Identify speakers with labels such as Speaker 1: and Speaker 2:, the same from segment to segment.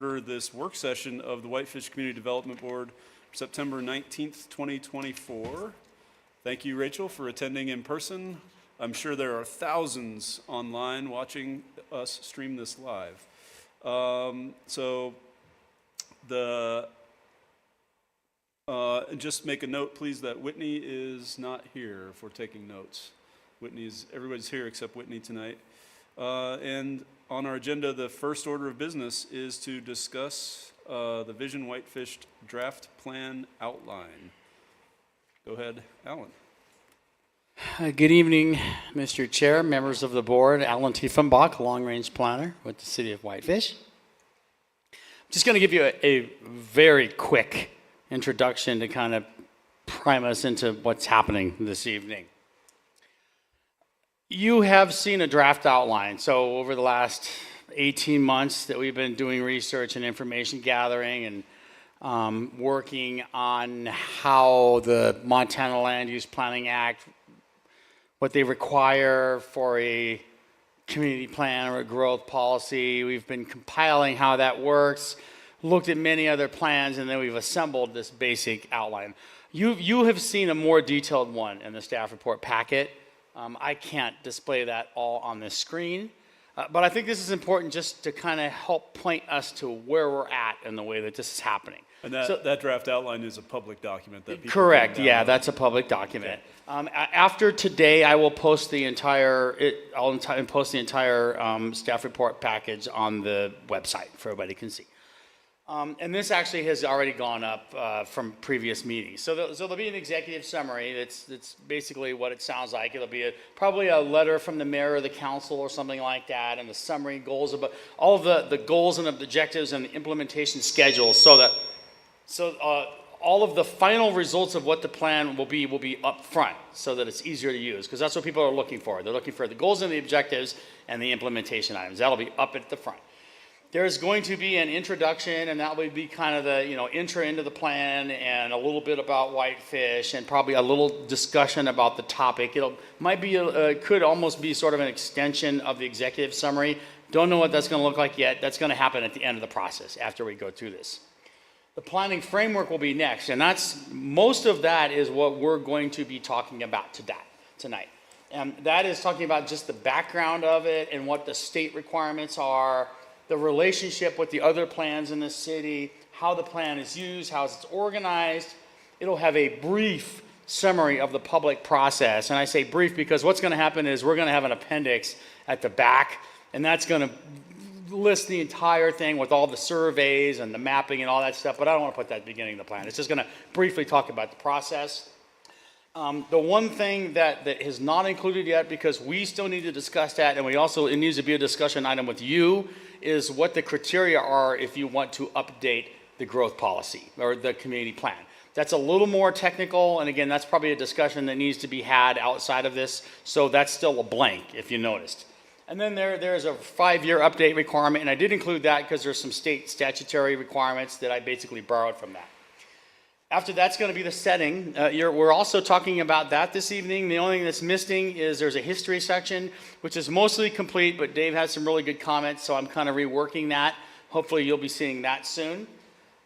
Speaker 1: For this work session of the Whitefish Community Development Board, September 19th, 2024. Thank you, Rachel, for attending in person. I'm sure there are thousands online watching us stream this live. Just make a note, please, that Whitney is not here if we're taking notes. Everybody's here except Whitney tonight. And on our agenda, the first order of business is to discuss the Vision Whitefish draft plan outline. Go ahead, Alan.
Speaker 2: Good evening, Mr. Chair, members of the board. Alan Tiefenbach, long-range planner with the City of Whitefish. I'm just going to give you a very quick introduction to kind of prime us into what's happening this evening. You have seen a draft outline. So over the last 18 months that we've been doing research and information gathering and working on how the Montana Land Use Planning Act, what they require for a community plan or a growth policy. We've been compiling how that works, looked at many other plans, and then we've assembled this basic outline. You have seen a more detailed one in the staff report packet. I can't display that all on the screen, but I think this is important just to kind of help point us to where we're at in the way that this is happening.
Speaker 1: And that draft outline is a public document that people
Speaker 2: correct,
Speaker 1: can
Speaker 2: yeah,
Speaker 1: download.
Speaker 2: that's a public document. Okay. After today, I will post the entire staff report package on the website for everybody can see. And this actually has already gone up from previous meetings. So there'll be an executive summary that's basically what it sounds like. It'll be probably a letter from the mayor or the council or something like that, and the summary goals about all of the goals and objectives and the implementation schedule, so all of the final results of what the plan will be up front, so that it's easier to use, because that's what people are looking for. They're looking for the goals and the objectives and the implementation items. That'll be up at the front. There's going to be an introduction, and that would be kind of the intro into the plan and a little bit about Whitefish and probably a little discussion about the topic. Could almost be sort of an extension of the executive summary. Don't know what that's going to look like yet. That's going to happen at the end of the process after we go through this. The planning framework will be next, and most of that is what we're going to be talking about tonight. And that is talking about just the background of it and what the state requirements are, the relationship with the other plans in the city, how the plan is used, how it's organized. It'll have a brief summary of the public process. And I say brief because what's going to happen is we're going to have an appendix at the back, and that's going to list the entire thing with all the surveys and the mapping and all that stuff, but I don't want to put that at the beginning of the plan. It's just going to briefly talk about the process. The one thing that is not included yet, because we still need to discuss that, and it needs to be a discussion item with you, is what the criteria are if you want to update the growth policy or the community plan. That's a little more technical, and again, that's probably a discussion that needs to be had outside of this, so that's still a blank if you noticed. And then there's a 5-year update requirement, and I did include that because there's some state statutory requirements that I basically borrowed from that. After that's going to be the setting. We're also talking about that this evening. The only thing that's missing is there's a history section, which is mostly complete, but Dave has some really good comments, so I'm kind of reworking that. Hopefully you'll be seeing that soon.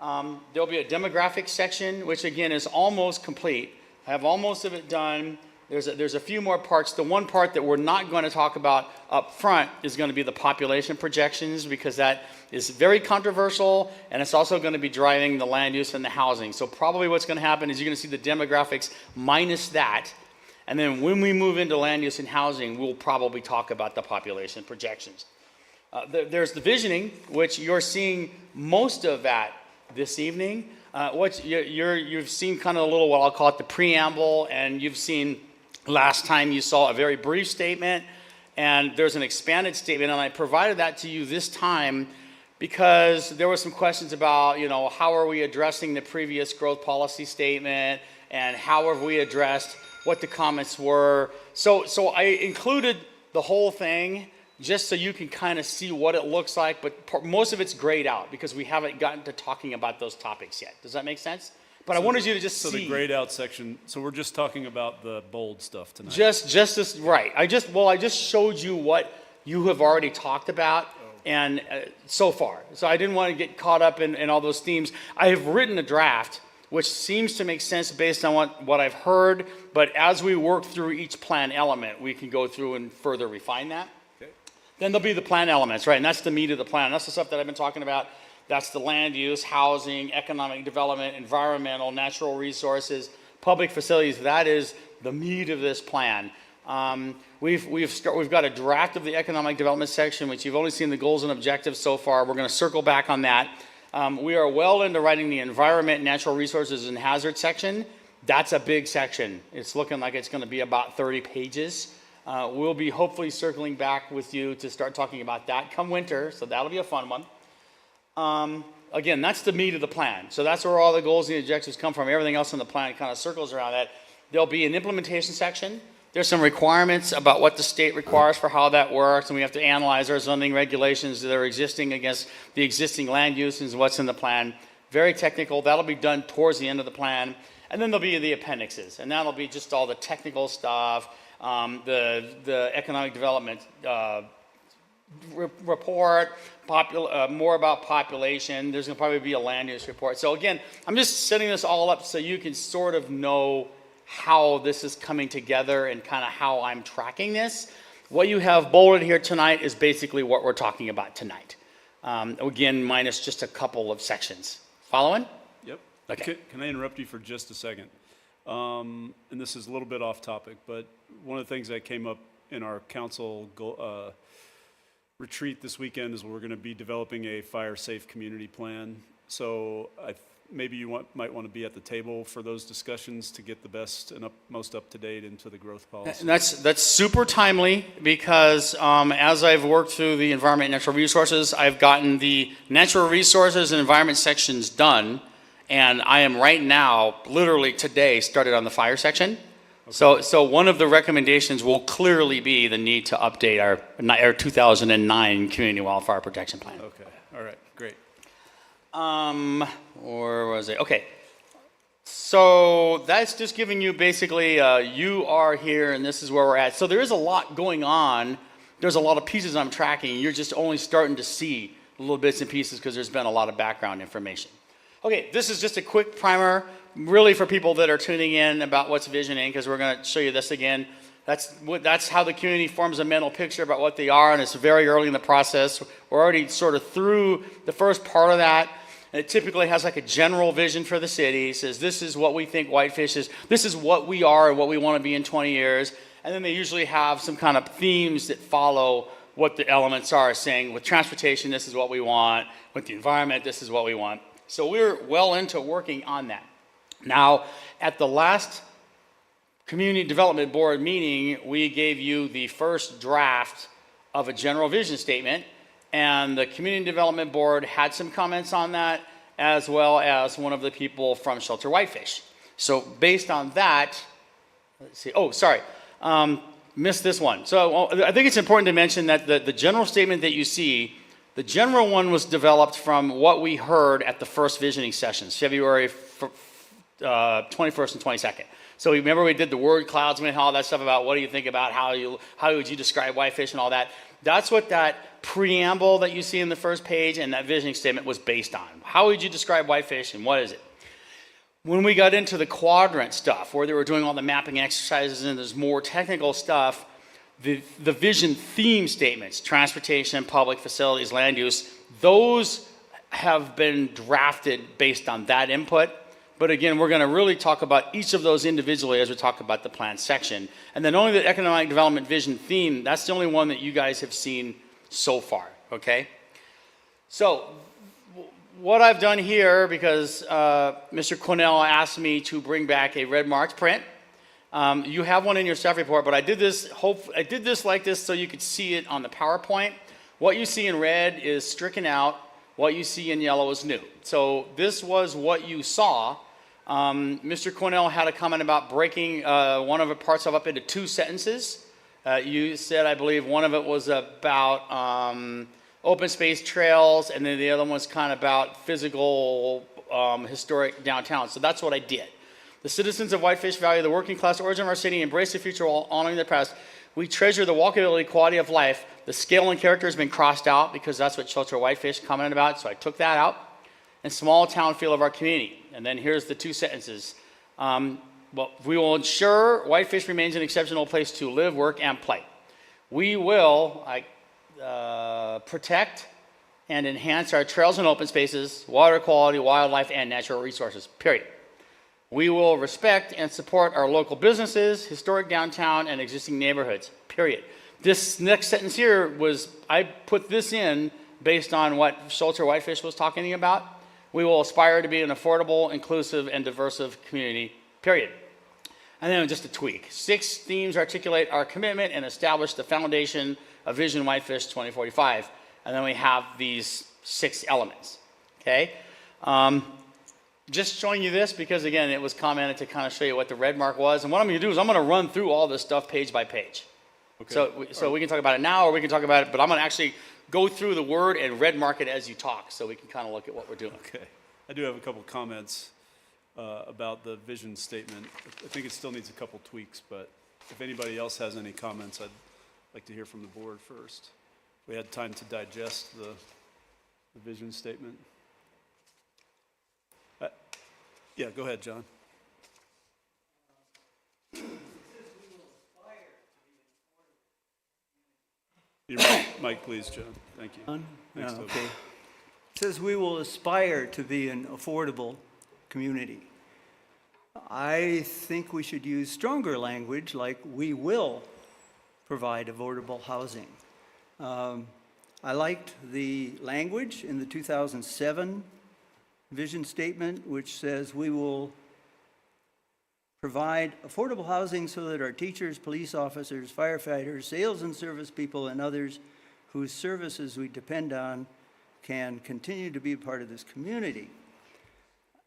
Speaker 2: There'll be a demographics section, which again is almost complete. I have almost of it done. There's a few more parts. The one part that we're not going to talk about up front is going to be the population projections, because that is very controversial, and it's also going to be driving the land use and the housing. So probably what's going to happen is you're going to see the demographics minus that, and then when we move into land use and housing, we'll probably talk about the population projections. There's the visioning, which you're seeing most of that this evening. You've seen kind of a little, what I'll call it, the preamble, and you've seen last time you saw a very brief statement, and there's an expanded statement, and I provided that to you this time because there were some questions about, how are we addressing the previous growth policy statement, and how have we addressed what the comments were. So I included the whole thing just so you can kind of see what it looks like, but most of it's grayed out because we haven't gotten to talking about those topics yet. Does that make sense? But I wanted you to just see.
Speaker 1: So the grayed out section, so we're just talking about the bold stuff tonight.
Speaker 2: Just this, right. I just showed you what you have already talked about. and so far. So I didn't want to get caught up in all those themes. I have written a draft, which seems to make sense based on what I've heard, but as we work through each plan element, we can go through and further refine that.
Speaker 1: Okay.
Speaker 2: Then there'll be the plan elements, right? And that's the meat of the plan. That's the stuff that I've been talking about. That's the land use, housing, economic development, environmental, natural resources, public facilities. That is the meat of this plan. We've got a draft of the economic development section, which you've only seen the goals and objectives so far. We're going to circle back on that. We are well into writing the environment, natural resources, and hazard section. That's a big section. It's looking like it's going to be about 30 pages. We'll be hopefully circling back with you to start talking about that come winter, so that'll be a fun one. Again, that's the meat of the plan. So that's where all the goals and the objectives come from. Everything else in the plan kind of circles around that. There'll be an implementation section. There's some requirements about what the state requires for how that works, and we have to analyze our zoning regulations that are existing against the existing land uses and what's in the plan. Very technical. That'll be done towards the end of the plan. And then there'll be the appendixes, and that'll be just all the technical stuff, the economic development report, more about population. There's going to probably be a land use report. So again, I'm just setting this all up so you can sort of know how this is coming together and kind of how I'm tracking this. What you have bolded here tonight is basically what we're talking about tonight. Again, minus just a couple of sections. Following?
Speaker 1: Yep.
Speaker 2: Okay.
Speaker 1: Can I interrupt you for just a second? And this is a little bit off topic, but one of the things that came up in our council retreat this weekend is we're going to be developing a fire-safe community plan. So maybe you might want to be at the table for those discussions to get the best and most up-to-date into the growth policy.
Speaker 2: And that's super timely because as I've worked through the environment and natural resources, I've gotten the natural resources and environment sections done, and I am right now, literally today, started on the fire section. Okay. So one of the recommendations will clearly be the need to update our 2009 Community Wildfire Protection Plan.
Speaker 1: Okay, all right, great.
Speaker 2: Where was it? Okay. So that's just giving you basically, you are here and this is where we're at. So there is a lot going on. There's a lot of pieces I'm tracking. You're just only starting to see little bits and pieces because there's been a lot of background information. Okay, this is just a quick primer, really for people that are tuning in about what's visioning, because we're going to show you this again. That's how the community forms a mental picture about what they are, and it's very early in the process. We're already sort of through the first part of that. And it typically has like a general vision for the city. It says, this is what we think Whitefish is. This is what we are and what we want to be in 20 years. And then they usually have some kind of themes that follow what the elements are, saying with transportation, this is what we want. With the environment, this is what we want. So we're well into working on that. Now, at the last Community Development Board meeting, we gave you the first draft of a general vision statement, and the Community Development Board had some comments on that, as well as one of the people from Shelter Whitefish. So based on that, let's see, missed this one. So I think it's important to mention that the general statement that you see, the general one was developed from what we heard at the first visioning sessions, February 21st and 22nd. So remember we did the word clouds and all that stuff about what do you think about how would you describe Whitefish and all that. That's what that preamble that you see in the first page and that visioning statement was based on. How would you describe Whitefish and what is it? When we got into the quadrant stuff, where they were doing all the mapping exercises and there's more technical stuff, the vision theme statements, transportation, public facilities, land use, those have been drafted based on that input. But again, we're going to really talk about each of those individually as we talk about the plan section. And then only the economic development vision theme, that's the only one that you guys have seen so far, okay? So what I've done here, because Mr. Cornell asked me to bring back a red marked print. You have one in your staff report, but I did this like this so you could see it on the PowerPoint. What you see in red is stricken out. What you see in yellow is new. So this was what you saw. Mr. Cornell had a comment about breaking one of the parts up into two sentences. You said, I believe, one of it was about open space trails, and then the other one was kind of about physical, historic downtown. So that's what I did. The citizens of Whitefish value the working class origin of our city, embrace the future while honoring the past. We treasure the walkability, quality of life. The scale and character has been crossed out because that's what Shelter Whitefish commented about, so I took that out. And small town feel of our community. And then here's the 2 sentences. Well, we will ensure Whitefish remains an exceptional place to live, work, and play. We will protect and enhance our trails and open spaces, water quality, wildlife, and natural resources, period. We will respect and support our local businesses, historic downtown, and existing neighborhoods, period. This next sentence here I put this in based on what Shelter Whitefish was talking about. We will aspire to be an affordable, inclusive, and diverse community, period. And then just a tweak. 6 themes articulate our commitment and establish the foundation of Vision Whitefish 2045. And then we have these 6 elements, okay? Just showing you this because, again, it was commented to kind of show you what the red mark was. And what I'm going to do is I'm going to run through all this stuff page by page. Okay. So we can talk about it now or we can talk about it, but I'm going to actually go through the word and red mark it as you talk so we can kind of look at what we're doing.
Speaker 1: Okay. I do have a couple comments about the vision statement. I think it still needs a couple tweaks, but if anybody else has any comments, I'd like to hear from the board first. We had time to digest the vision statement. Yeah, go ahead, John. Your mic, please, John. Thank you. Thanks, Toby.
Speaker 3: Okay. It says we will aspire to be an affordable community. I think we should use stronger language like we will provide affordable housing. I liked the language in the 2007 vision statement, which says we will provide affordable housing so that our teachers, police officers, firefighters, sales and service people, and others whose services we depend on can continue to be a part of this community.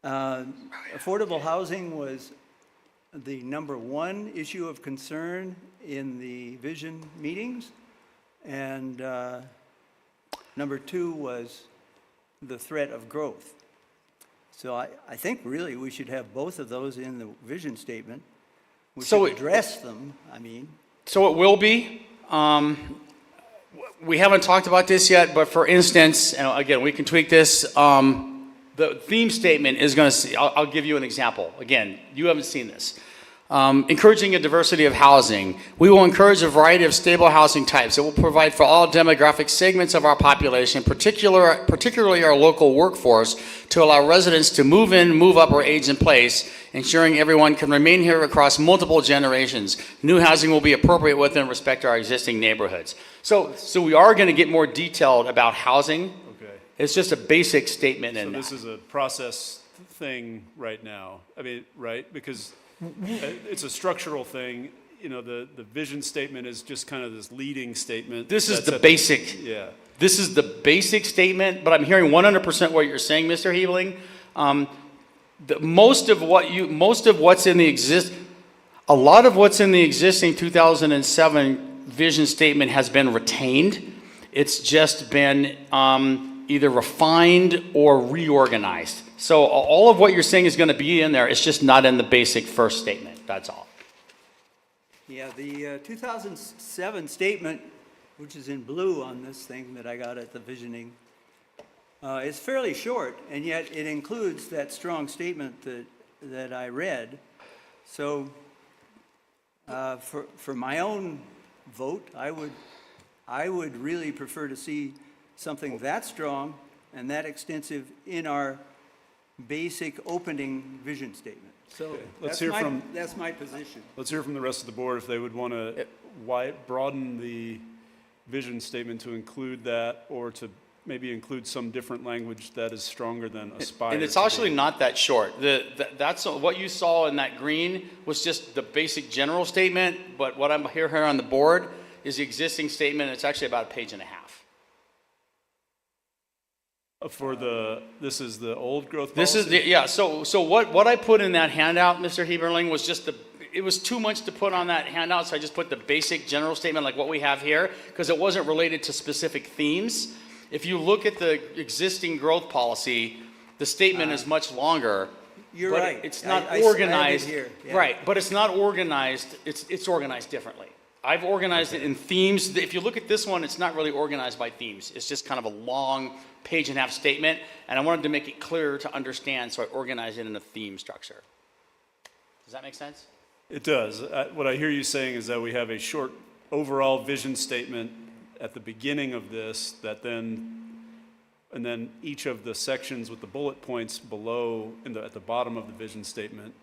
Speaker 3: Affordable housing was the #1 issue of concern in the vision meetings, and #2 was the threat of growth. So I think really we should have both of those in the vision statement. We should address them, I mean.
Speaker 2: So it will be. We haven't talked about this yet, but for instance, and again, we can tweak this. The theme statement is going to, I'll give you an example. Again, you haven't seen this. Encouraging a diversity of housing. We will encourage a variety of stable housing types. It will provide for all demographic segments of our population, particularly our local workforce, to allow residents to move in, move up, or age in place, ensuring everyone can remain here across multiple generations. New housing will be appropriate within respect to our existing neighborhoods. So we are going to get more detailed about housing.
Speaker 1: Okay.
Speaker 2: It's just a basic statement in that.
Speaker 1: So this is a process thing right now. I mean, right? Because it's a structural thing. You know, the vision statement is just kind of this leading statement.
Speaker 2: This is the basic.
Speaker 1: Yeah.
Speaker 2: This is the basic statement, but I'm hearing 100% what you're saying, Mr. Hebling. A lot of what's in the existing 2007 vision statement has been retained. It's just been either refined or reorganized. So all of what you're saying is going to be in there. It's just not in the basic first statement. That's all.
Speaker 3: Yeah, the 2007 statement, which is in blue on this thing that I got at the visioning, is fairly short, and yet it includes that strong statement that I read. So for my own vote, I would really prefer to see something that strong and that extensive in our basic opening vision statement. So
Speaker 1: okay.
Speaker 3: That's my position.
Speaker 1: Let's hear from the rest of the board if they would want to broaden the vision statement to include that, or to maybe include some different language that is stronger than aspire.
Speaker 2: And it's actually not that short. That's what you saw in that green was just the basic general statement, but what I'm here on the board is the existing statement. It's actually about a page and a half.
Speaker 1: This is the old growth policy?
Speaker 2: This is yeah. So what I put in that handout, Mr. Heberling, was just it was too much to put on that handout, so I just put the basic general statement like what we have here, because it wasn't related to specific themes. If you look at the existing growth policy, the statement is much longer.
Speaker 3: You're
Speaker 2: but
Speaker 3: right.
Speaker 2: It's not
Speaker 3: I
Speaker 2: organized
Speaker 3: here. Yeah.
Speaker 2: Right, but it's not organized. It's organized differently. I've organized it in themes. If you look at this one, it's not really organized by themes. It's just kind of a long page and a half statement, and I wanted to make it clearer to understand, so I organized it in a theme structure. Does that make sense?
Speaker 1: It does. What I hear you saying is that we have a short overall vision statement at the beginning of this and then each of the sections with the bullet points below at the bottom of the vision statement,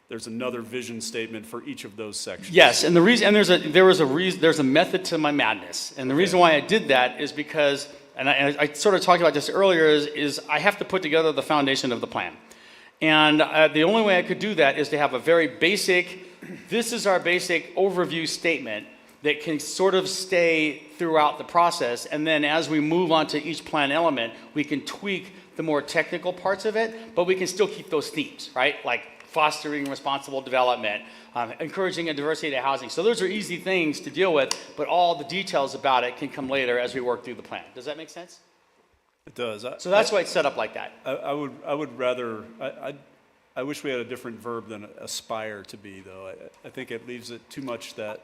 Speaker 1: there's another vision statement for each of those sections.
Speaker 2: Yes, and the reason, and there's a method to my madness, and the reason why I did that is because, and I sort of talked about this earlier, is I have to put together the foundation of the plan, and the only way I could do that is to have a very basic, this is our basic overview statement that can sort of stay throughout the process, and then as we move on to each plan element, we can tweak the more technical parts of it, but we can still keep those themes, right? Like fostering responsible development, encouraging a diversity of housing. So those are easy things to deal with, but all the details about it can come later as we work through the plan. Does that make sense?
Speaker 1: It does.
Speaker 2: So that's why it's set up like that.
Speaker 1: I would rather, I wish we had a different verb than aspire to be, though. I think it leaves it too much that,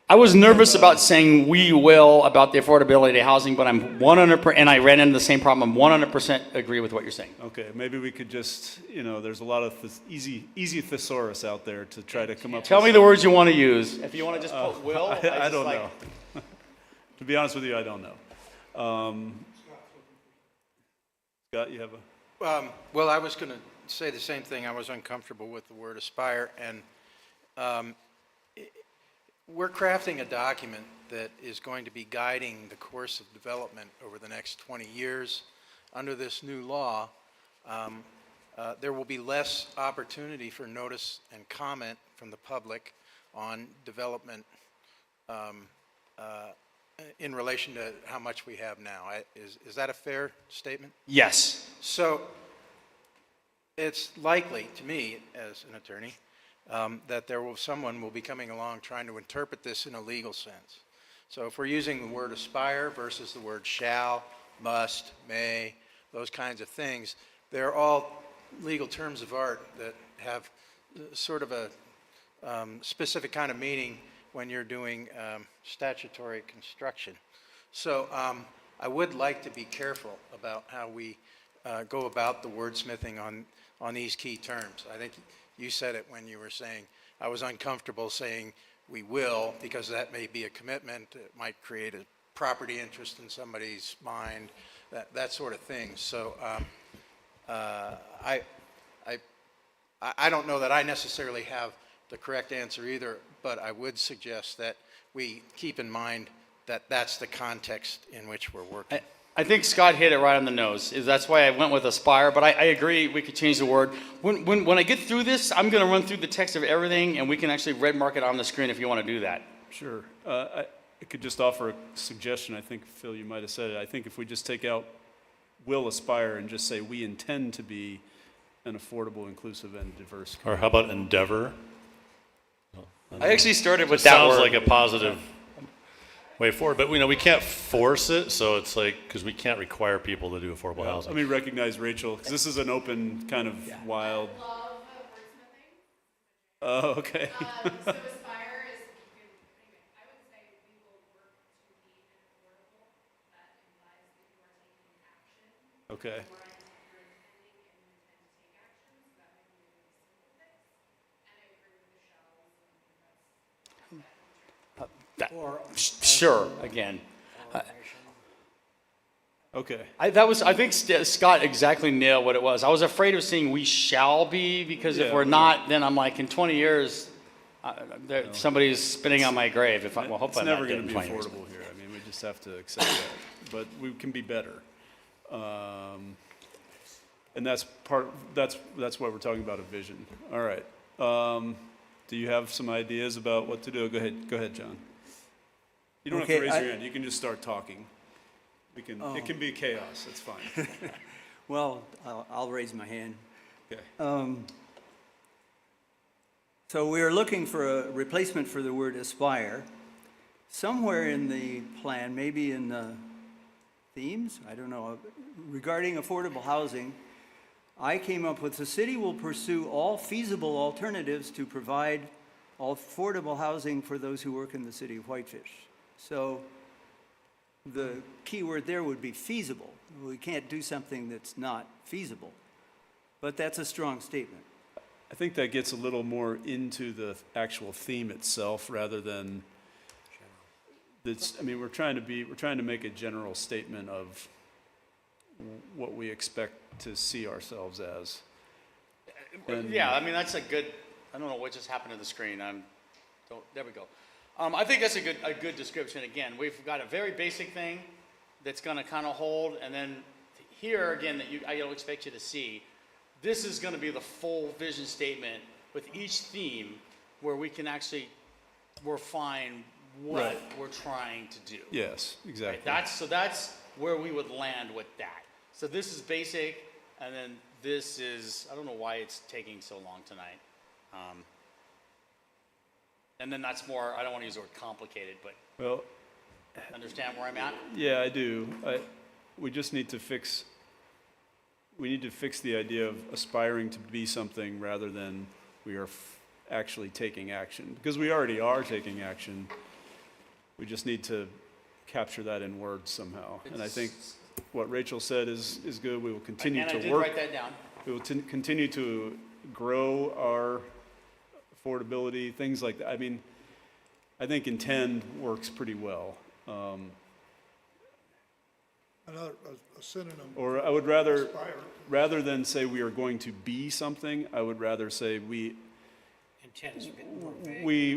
Speaker 2: I was nervous about saying we will about the affordability of housing, but I'm 100%, and I ran into the same problem, I'm 100% agree with what you're saying.
Speaker 1: okay, maybe we could just, there's a lot of easy thesaurus out there to try to come up with.
Speaker 2: Tell me the words you want to use. If you want to just put will,
Speaker 1: I don't know. To be honest with you, I don't know. Scott, you have a...
Speaker 4: Well, I was going to say the same thing. I was uncomfortable with the word aspire, and we're crafting a document that is going to be guiding the course of development over the next 20 years. Under this new law, there will be less opportunity for notice and comment from the public on development in relation to how much we have now. Is that a fair statement?
Speaker 2: Yes.
Speaker 4: So it's likely to me, as an attorney, that someone will be coming along trying to interpret this in a legal sense. So if we're using the word aspire versus the word shall, must, may, those kinds of things, they're all legal terms of art that have sort of a specific kind of meaning when you're doing statutory construction. So I would like to be careful about how we go about the wordsmithing on these key terms. I think you said it when you were saying, I was uncomfortable saying we will, because that may be a commitment. It might create a property interest in somebody's mind, that sort of thing. So I don't know that I necessarily have the correct answer either, but I would suggest that we keep in mind that that's the context in which we're working.
Speaker 2: I think Scott hit it right on the nose. That's why I went with aspire, but I agree we could change the word. When I get through this, I'm going to run through the text of everything, and we can actually red mark it on the screen if you want to do that.
Speaker 1: Sure. I could just offer a suggestion. I think, Phil, you might have said it. I think if we just take out will aspire and just say we intend to be an affordable, inclusive, and diverse
Speaker 5: Or how about endeavor?
Speaker 2: I actually started with
Speaker 5: It
Speaker 2: that
Speaker 5: sounds
Speaker 2: word.
Speaker 5: like a positive way forward, but we can't force it, so it's like, because we can't require people to do affordable housing.
Speaker 1: Let me recognize Rachel, because this is an open, kind of wild.
Speaker 6: I love wordsmithing.
Speaker 1: Oh, okay.
Speaker 6: So aspire is, anyway, I would say we will work to be an affordable. That implies that you are taking action.
Speaker 1: Okay.
Speaker 6: Or you're intending and you intend to take action. So that might be a really simple fix. And I agree with the shells and
Speaker 2: Sure, again.
Speaker 1: Okay.
Speaker 2: I think Scott exactly nailed what it was. I was afraid of saying we shall be, because if
Speaker 1: Yeah,
Speaker 2: we're
Speaker 1: we-
Speaker 2: not, then I'm like, in 20 years, somebody's spitting on my grave. Well,
Speaker 1: It's
Speaker 2: hopefully I'm
Speaker 1: never
Speaker 2: not
Speaker 1: going
Speaker 2: dead
Speaker 1: to
Speaker 2: in
Speaker 1: be
Speaker 2: 20 years.
Speaker 1: affordable here. I mean, we just have to accept that. But we can be better. And that's why we're talking about a vision. All right. Do you have some ideas about what to do? Go ahead, John. You don't have
Speaker 3: Okay,
Speaker 1: to raise your hand. You can just start talking. It can be chaos. It's fine.
Speaker 3: Well, I'll raise my hand.
Speaker 1: Okay.
Speaker 3: So we are looking for a replacement for the word aspire. Somewhere in the plan, maybe in the themes, I don't know, regarding affordable housing, I came up with the city will pursue all feasible alternatives to provide affordable housing for those who work in the city of Whitefish. So the key word there would be feasible. We can't do something that's not feasible, but that's a strong statement.
Speaker 1: I think that gets a little more into the actual theme itself rather than, I mean, we're trying to make a general statement of what we expect to see ourselves as. And-
Speaker 2: Yeah, I mean, that's a good, I don't know what just happened to the screen. There we go. I think that's a good description. Again, we've got a very basic thing that's gonna kind of hold, and then here, again, I'll expect you to see, this is gonna be the full vision statement with each theme where we can actually refine what
Speaker 1: Right.
Speaker 2: we're trying to do.
Speaker 1: Yes,
Speaker 2: Right?
Speaker 1: exactly.
Speaker 2: That's where we would land with that. So this is basic, and then this is, I don't know why it's taking so long tonight. And then that's more, I don't want to use the word complicated, but
Speaker 1: Well,
Speaker 2: understand where I'm at?
Speaker 1: yeah, I do. We just need to fix the idea of aspiring to be something rather than we are actually taking action. Because we already are taking action. We just need to capture that in words somehow. And I think what Rachel said is good. We will continue
Speaker 2: And I
Speaker 1: to
Speaker 2: did
Speaker 1: work.
Speaker 2: write that down.
Speaker 1: We will continue to grow our affordability, things like that. I mean, I think intend works pretty well.
Speaker 7: Another, a synonym.
Speaker 1: Or I would rather than say we are going to be something, I would rather say we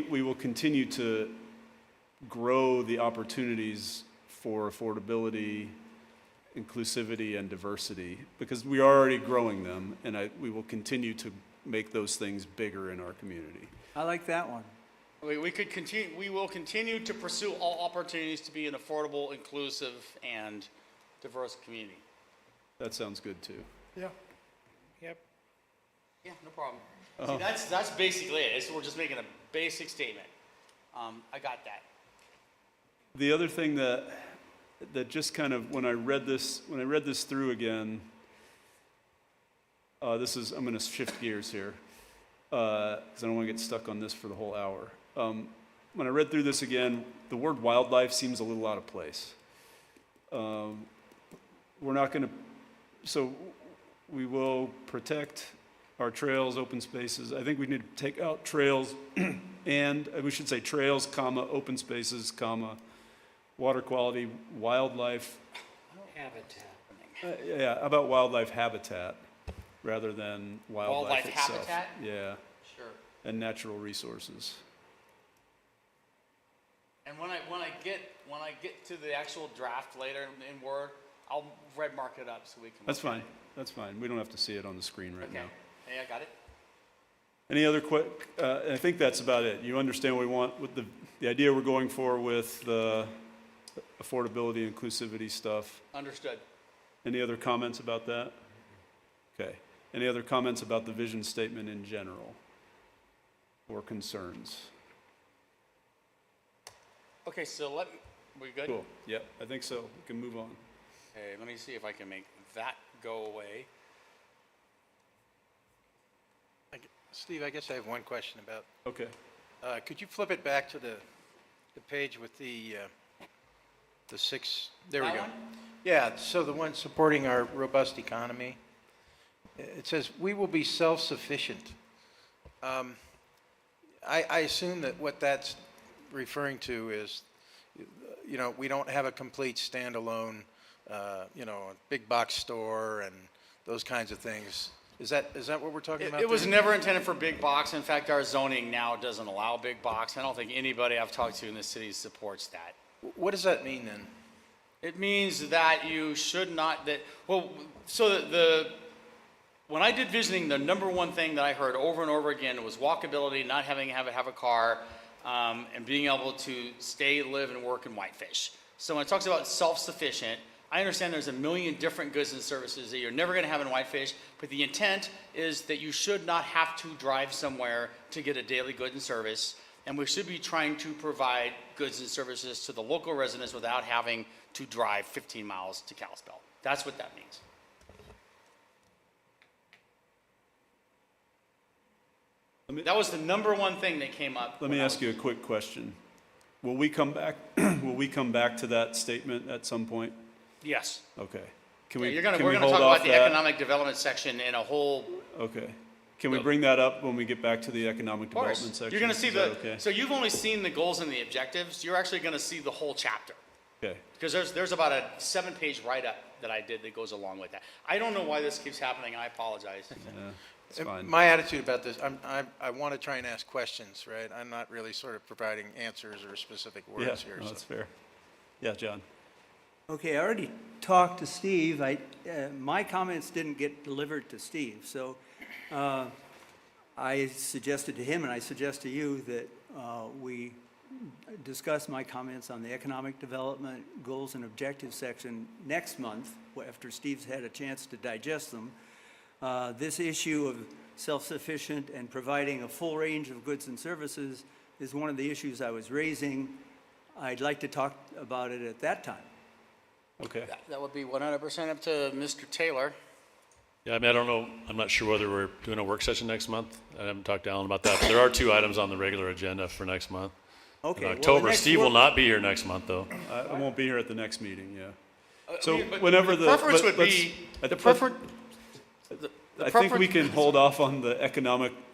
Speaker 1: will continue to grow the opportunities for affordability, inclusivity, and diversity, because we are already growing them, and we will continue to make those things bigger in our community.
Speaker 3: I like that one.
Speaker 2: We will continue to pursue all opportunities to be an affordable, inclusive, and diverse community.
Speaker 1: That sounds good too.
Speaker 7: Yeah.
Speaker 2: Yeah, no problem. See, that's basically it. We're just making a basic statement. I got that.
Speaker 1: The other thing that just kind of, when I read this through again, I'm going to shift gears here because I don't want to get stuck on this for the whole hour. When I read through this again, the word wildlife seems a little out of place. We're not going to, so we will protect our trails, open spaces. I think we need to take out trails and we should say trails, comma, open spaces, comma, water quality, wildlife.
Speaker 8: Habitat.
Speaker 1: Yeah, how about wildlife habitat rather than wildlife itself?
Speaker 2: habitat?
Speaker 1: Yeah,
Speaker 2: Sure.
Speaker 1: and natural resources.
Speaker 2: And when I get to the actual draft later in Word, I'll red mark it up so we can.
Speaker 1: That's
Speaker 2: look at
Speaker 1: fine. That's fine. We don't have to see it on the screen right
Speaker 2: it. Okay.
Speaker 1: now.
Speaker 2: Hey, I got it.
Speaker 1: Any other I think that's about it. You understand what we want with the idea we're going for with the affordability, inclusivity stuff.
Speaker 2: Understood.
Speaker 1: Any other comments about that? Okay. Any other comments about the vision statement in general or concerns?
Speaker 2: Okay, so we good?
Speaker 1: Cool. Yep, I think so. We can move on.
Speaker 2: Okay, let me see if I can make that go away.
Speaker 4: Steve, I guess I have one question about,
Speaker 1: Okay.
Speaker 4: could you flip it back to the page with the six, there we
Speaker 2: That
Speaker 4: go.
Speaker 2: one?
Speaker 4: Yeah, so the one supporting our robust economy, it says, "We will be self-sufficient." I assume that what that's referring to is, we don't have a complete standalone, big box store and those kinds of things. Is that what we're talking about?
Speaker 2: It was
Speaker 4: there?
Speaker 2: never intended for big box. In fact, our zoning now doesn't allow big box. I don't think anybody I've talked to in the city supports that.
Speaker 4: What does that mean then?
Speaker 2: It means that you should not, when I did visioning, the number one thing that I heard over and over again was walkability, not having to have a car, and being able to stay, live, and work in Whitefish. So when it talks about self-sufficient, I understand there's a million different goods and services that you're never going to have in Whitefish, but the intent is that you should not have to drive somewhere to get a daily good and service, and we should be trying to provide goods and services to the local residents without having to drive 15 miles to Kalispell. That's what that means. That was the number one thing that came up.
Speaker 1: Let me ask you a quick question. Will we come back, will we come back to that statement at some point?
Speaker 2: Yes.
Speaker 1: Okay. Can
Speaker 2: Yeah,
Speaker 1: we,
Speaker 2: we're
Speaker 1: can we
Speaker 2: going to
Speaker 1: hold
Speaker 2: talk
Speaker 1: off
Speaker 2: about the
Speaker 1: that?
Speaker 2: economic development section in a whole.
Speaker 1: Okay. Can we bring that up when we get back to the economic
Speaker 2: Of course.
Speaker 1: development section?
Speaker 2: You're going to see
Speaker 1: Is that okay?
Speaker 2: so you've only seen the goals and the objectives. You're actually going to see the whole chapter.
Speaker 1: Okay.
Speaker 2: Because there's about a 7-page write-up that I did that goes along with that. I don't know why this keeps happening. I apologize.
Speaker 1: Yeah, it's fine.
Speaker 4: My attitude about this, I want to try and ask questions, right? I'm not really sort of providing answers or specific
Speaker 1: Yeah,
Speaker 4: words here.
Speaker 1: no,
Speaker 4: so.
Speaker 1: that's fair. Yeah, John.
Speaker 3: Okay, I already talked to Steve. My comments didn't get delivered to Steve, so I suggested to him, and I suggest to you, that we discuss my comments on the economic development goals and objectives section next month, after Steve's had a chance to digest them. This issue of self-sufficient and providing a full range of goods and services is one of the issues I was raising. I'd like to talk about it at that time.
Speaker 1: Okay.
Speaker 2: That would be 100% up to Mr. Taylor.
Speaker 5: Yeah, I mean, I don't know, I'm not sure whether we're doing a work session next month. I haven't talked to Alan about that, but there are 2 items on the regular agenda for next month.
Speaker 3: Okay.
Speaker 5: In
Speaker 3: well, the
Speaker 5: October,
Speaker 3: next
Speaker 5: Steve will
Speaker 3: work-
Speaker 5: not be here next month, though.
Speaker 1: I won't be here at the next meeting, yeah.
Speaker 2: I
Speaker 1: So
Speaker 2: mean, but
Speaker 1: whenever
Speaker 2: the preference would
Speaker 1: let's-
Speaker 2: be,
Speaker 1: I-
Speaker 2: the
Speaker 1: but
Speaker 2: preference.
Speaker 1: I think we can hold off on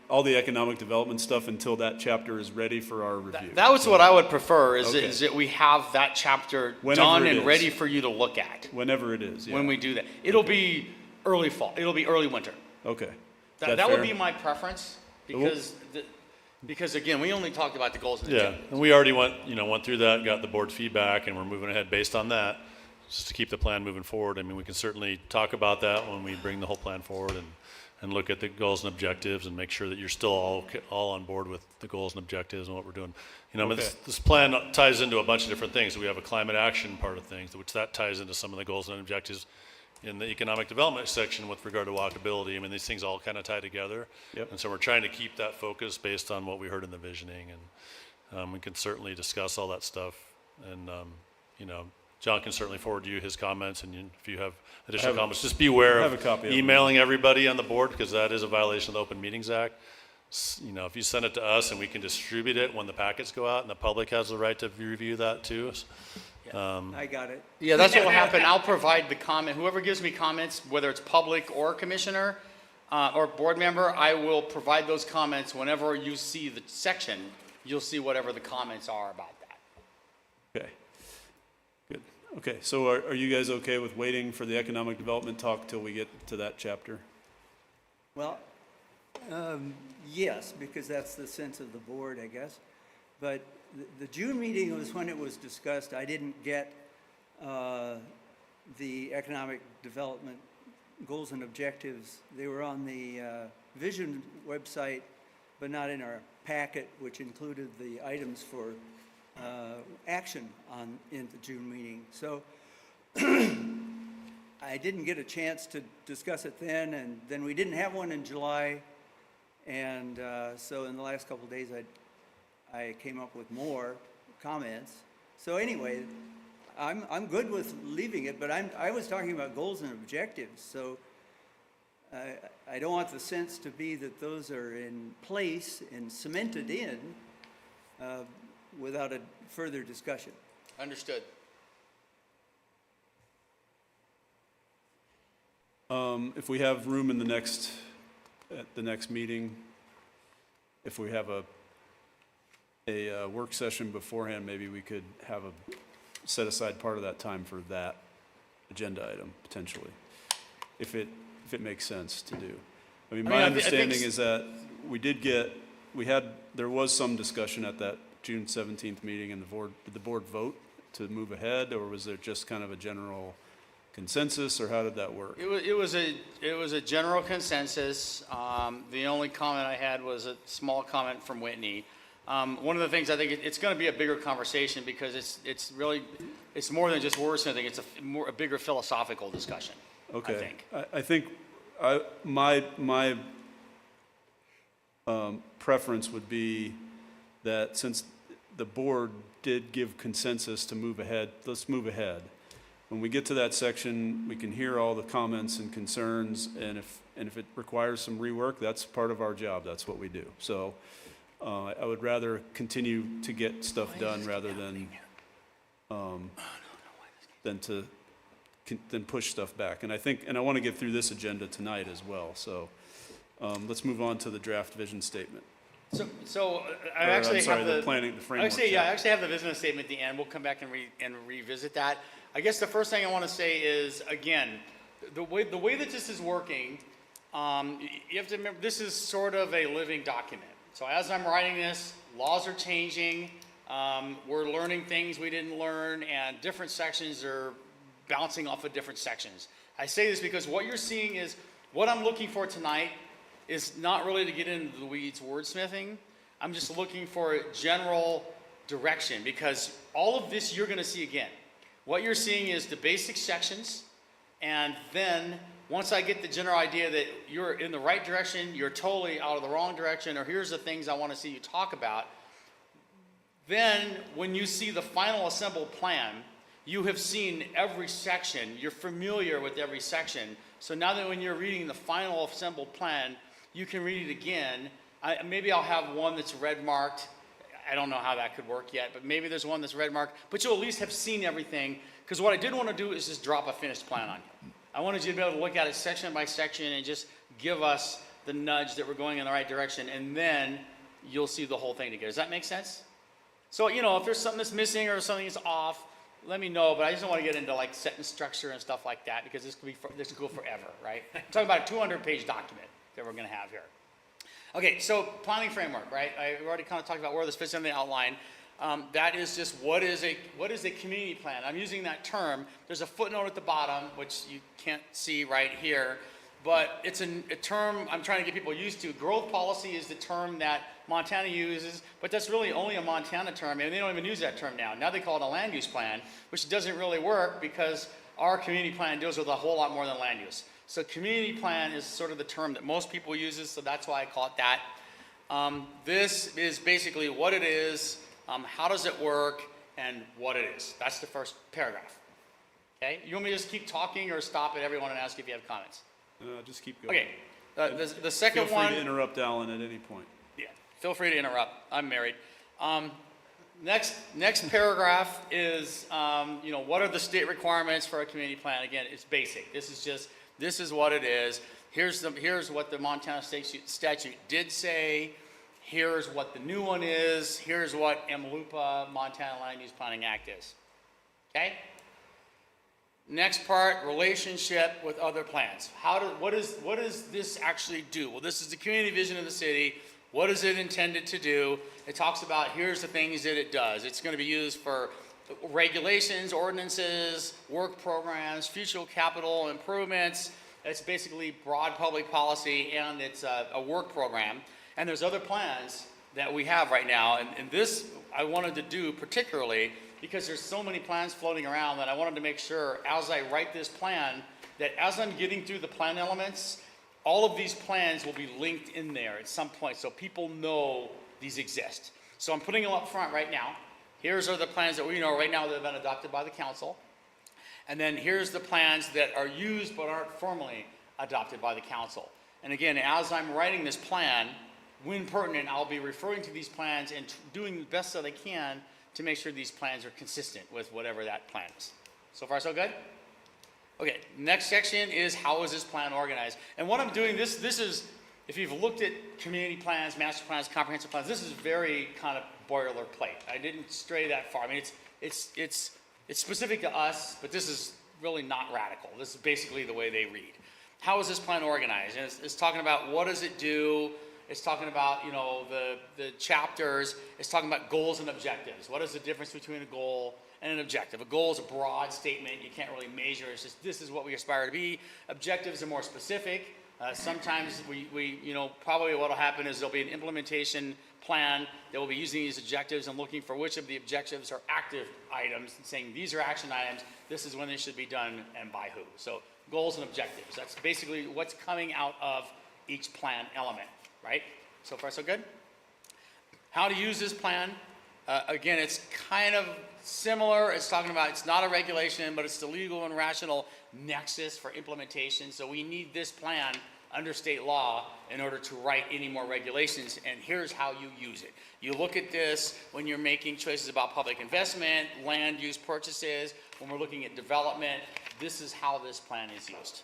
Speaker 1: all the economic development stuff until that chapter is ready for our review.
Speaker 2: That was what I would prefer, is,
Speaker 1: Okay.
Speaker 2: is that we have that chapter
Speaker 1: Whenever
Speaker 2: done
Speaker 1: it
Speaker 2: and
Speaker 1: is.
Speaker 2: ready for you to look at
Speaker 1: Whenever it is, yeah.
Speaker 2: when we do that. It'll be early fall, it'll be early winter.
Speaker 1: Okay.
Speaker 2: That would
Speaker 1: fair?
Speaker 2: be my preference,
Speaker 1: Well-
Speaker 2: because again, we only talked about the goals and
Speaker 5: Yeah,
Speaker 2: objectives.
Speaker 5: and we already went through that, got the board's feedback, and we're moving ahead based on that, just to keep the plan moving forward. I mean, we can certainly talk about that when we bring the whole plan forward and look at the goals and objectives and make sure that you're still all on board with the goals and objectives and what we're doing. You know, I mean,
Speaker 1: Okay.
Speaker 5: this plan ties into a bunch of different things. We have a climate action part of things, which that ties into some of the goals and objectives in the economic development section with regard to walkability. I mean, these things all kind of tie together.
Speaker 1: Yep.
Speaker 5: And so we're trying to keep that focus based on what we heard in the visioning, and we can certainly discuss all that stuff. And, you know, John can certainly forward you his comments, and if you have additional
Speaker 1: have a-
Speaker 5: comments, just be aware
Speaker 1: I have
Speaker 5: of
Speaker 1: a copy of them.
Speaker 5: emailing everybody on the board, because that is a violation of the Open Meetings Act. You know, if you send it to us and we can distribute it when the packets go out, and the public has the right to review that too.
Speaker 3: I got it.
Speaker 2: Yeah, that's what will happen. I'll provide the comment, whoever gives me comments, whether it's public or commissioner, or board member, I will provide those comments whenever you see the section, you'll see whatever the comments are about that.
Speaker 1: Okay. Good. Okay, so are you guys okay with waiting for the economic development talk till we get to that chapter?
Speaker 3: Well, yes, because that's the sense of the board, I guess. But the June meeting was when it was discussed. I didn't get the economic development goals and objectives. They were on the Vision website, but not in our packet, which included the items for action in the June meeting. So I didn't get a chance to discuss it then, and then we didn't have one in July. And so in the last couple of days, I came up with more comments. So anyway, I'm good with leaving it, but I was talking about goals and objectives. So I don't want the sense to be that those are in place and cemented in without a further discussion.
Speaker 2: Understood.
Speaker 1: If we have room in at the next meeting, if we have a work session beforehand, maybe we could have set aside part of that time for that agenda item, potentially, if it makes sense to do. I mean, my
Speaker 2: I think
Speaker 1: understanding is that there was some discussion at that June 17th meeting, and did the board vote to move ahead, or was there just kind of a general consensus, or how did that work?
Speaker 2: It was a general consensus. The only comment I had was a small comment from Whitney. One of the things I think it's going to be a bigger conversation, because it's more than just words. I think it's a bigger philosophical discussion.
Speaker 1: Okay.
Speaker 2: I think.
Speaker 1: My preference would be that since the board did give consensus to move ahead, let's move ahead. when we get to that section, we can hear all the comments and concerns, and if it requires some rework, that's part of our job, that's what we do. So I would rather continue to get stuff done rather than push stuff back. And I want to get through this agenda tonight as well. So let's move on to the draft vision statement.
Speaker 2: So I
Speaker 1: Or,
Speaker 2: actually
Speaker 1: I'm sorry,
Speaker 2: have
Speaker 1: the planning, the framework.
Speaker 2: Actually, I
Speaker 1: chapter.
Speaker 2: actually have the vision statement at the end. We'll come back and revisit that. I guess the first thing I want to say is, again, the way that this is working, you have to remember this is sort of a living document. So as I'm writing this, laws are changing. We're learning things we didn't learn, and different sections are bouncing off of different sections. I say this because what you're seeing is what I'm looking for tonight is not really to get into the weeds wordsmithing. I'm just looking for general direction, because all of this you're going to see again. What you're seeing is the basic sections, and then once I get the general idea that you're in the right direction, you're totally out of the wrong direction, or here's the things I want to see you talk about, then when you see the final assembled plan, you have seen every section, you're familiar with every section. So now that when you're reading the final assembled plan, you can read it again. Maybe I'll have one that's red marked. I don't know how that could work yet, but maybe there's one that's red marked. But you'll at least have seen everything, because what I didn't want to do is just drop a finished plan on you. I wanted you to be able to look at it section by section and just give us the nudge that we're going in the right direction, and then you'll see the whole thing together. Does that make sense? So, if there's something that's missing or something is off, let me know, but I just don't want to get into like sentence structure and stuff like that, because this could go forever, right? I'm talking about a 200-page document that we're going to have here. Okay, so planning framework, right? I already kind of talked about where this fits in the outline. That is just what is a community plan? I'm using that term. There's a footnote at the bottom, which you can't see right here, but it's a term I'm trying to get people used to. Growth policy is the term that Montana uses, but that's really only a Montana term, and they don't even use that term now. Now they call it a land use plan, which doesn't really work because our community plan deals with a whole lot more than land use. So community plan is sort of the term that most people use, so that's why I call it that. This is basically what it is, how does it work, and what it is. That's the first paragraph. Okay? You want me to just keep talking or stop at everyone and ask if you have comments?
Speaker 1: Just keep going.
Speaker 2: Okay. The second
Speaker 1: Feel
Speaker 2: one.
Speaker 1: free to interrupt Alan at any point.
Speaker 2: Yeah, feel free to interrupt. I'm married. Next paragraph is, what are the state requirements for a community plan? Again, it's basic. This is what it is. Here's what the Montana statute did say. Here's what the new one is. Here's what MLUPA, Montana Land Use Planning Act is. Okay? Next part, relationship with other plans. What does this actually do? Well, this is the community vision of the city. What is it intended to do? It talks about here's the things that it does. It's going to be used for regulations, ordinances, work programs, future capital improvements. It's basically broad public policy, and it's a work program. And there's other plans that we have right now, and this I wanted to do particularly because there's so many plans floating around that I wanted to make sure as I write this plan that as I'm getting through the plan elements, all of these plans will be linked in there at some point so people know these exist. So I'm putting them up front right now. Here's are the plans that we know right now that have been adopted by the council. And then here's the plans that are used but aren't formally adopted by the council. And again, as I'm writing this plan, when pertinent, I'll be referring to these plans and doing the best that I can to make sure these plans are consistent with whatever that plan is. So far, so good? Okay, next section is how is this plan organized? And what I'm doing, this is, if you've looked at community plans, master plans, comprehensive plans, this is very kind of boilerplate. I didn't stray that far. I mean, it's specific to us, but this is really not radical. This is basically the way they read. How is this plan organized? And it's talking about what does it do? It's talking about, the chapters. It's talking about goals and objectives. What is the difference between a goal and an objective? A goal is a broad statement. You can't really measure. It's just this is what we aspire to be. Objectives are more specific. Sometimes we probably what will happen is there'll be an implementation plan that will be using these objectives and looking for which of the objectives are active items and saying these are action items. This is when they should be done and by who. So goals and objectives. That's basically what's coming out of each plan element. Right? So far, so good? How to use this plan. Again, it's kind of similar. It's talking about, it's not a regulation, but it's the legal and rational nexus for implementation. So we need this plan under state law in order to write any more regulations, and here's how you use it. You look at this when you're making choices about public investment, land use purchases, when we're looking at development, this is how this plan is used.